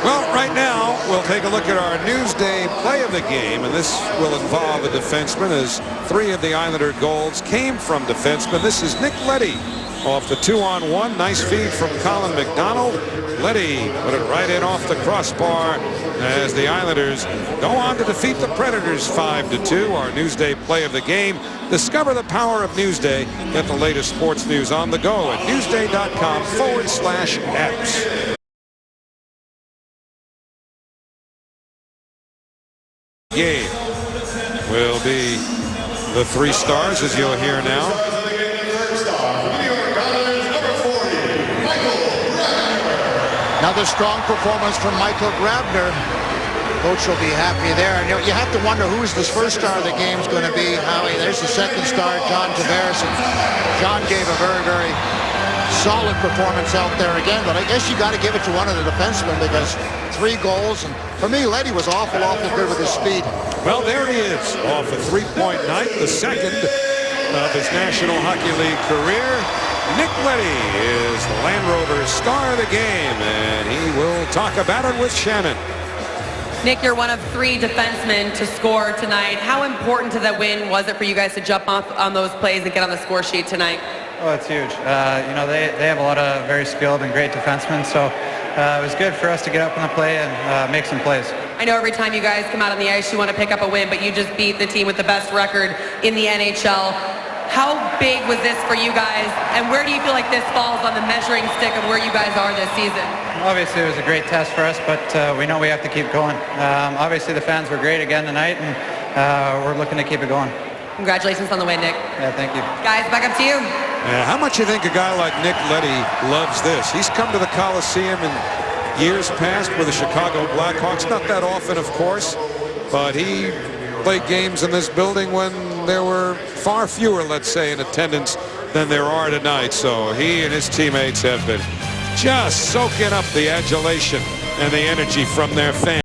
Well, right now, we'll take a look at our Newsday play of the game, and this will involve a defenseman as 3 of the Islander goals came from defensemen. This is Nick Leddy off the 2-on-1. Nice feed from Colin McDonald. Leddy put it right in off the crossbar as the Islanders go on to defeat the Predators 5-2. Our Newsday play of the game. Discover the power of Newsday. Get the latest sports news on the go at newsday.com/apps. game will be the three stars, as you'll hear now. Another strong performance from Michael Grabner. Coach will be happy there. And you have to wonder who's the first star of the game is going to be. Howie, there's the second star, John Tavares. And John gave a very, very solid performance out there again. But I guess you got to give it to one of the defensemen because 3 goals. And for me, Leddy was awful good with his speed. Well, there he is, off a 3-point night, the second of his National Hockey League career. Nick Leddy is the Land Rovers star of the game, and he will talk about it with Shannon. Nick, you're one of 3 defensemen to score tonight. How important to that win was it for you guys to jump off on those plays and get on the score sheet tonight? Oh, it's huge. You know, they have a lot of very skilled and great defensemen, so it was good for us to get up on the play and make some plays. I know every time you guys come out on the ice, you want to pick up a win, but you just beat the team with the best record in the NHL. How big was this for you guys, and where do you feel like this falls on the measuring stick of where you guys are this season? Obviously, it was a great test for us, but we know we have to keep going. Obviously, the fans were great again tonight, and we're looking to keep it going. Congratulations on the win, Nick. Yeah, thank you. Guys, back up to you. How much you think a guy like Nick Leddy loves this? He's come to the Coliseum in years past with the Chicago Blackhawks. Not that often, of course, but he played games in this building when there were far fewer, let's say, in attendance than there are tonight. So he and his teammates have been just soaking up the adulation and the energy from their fans.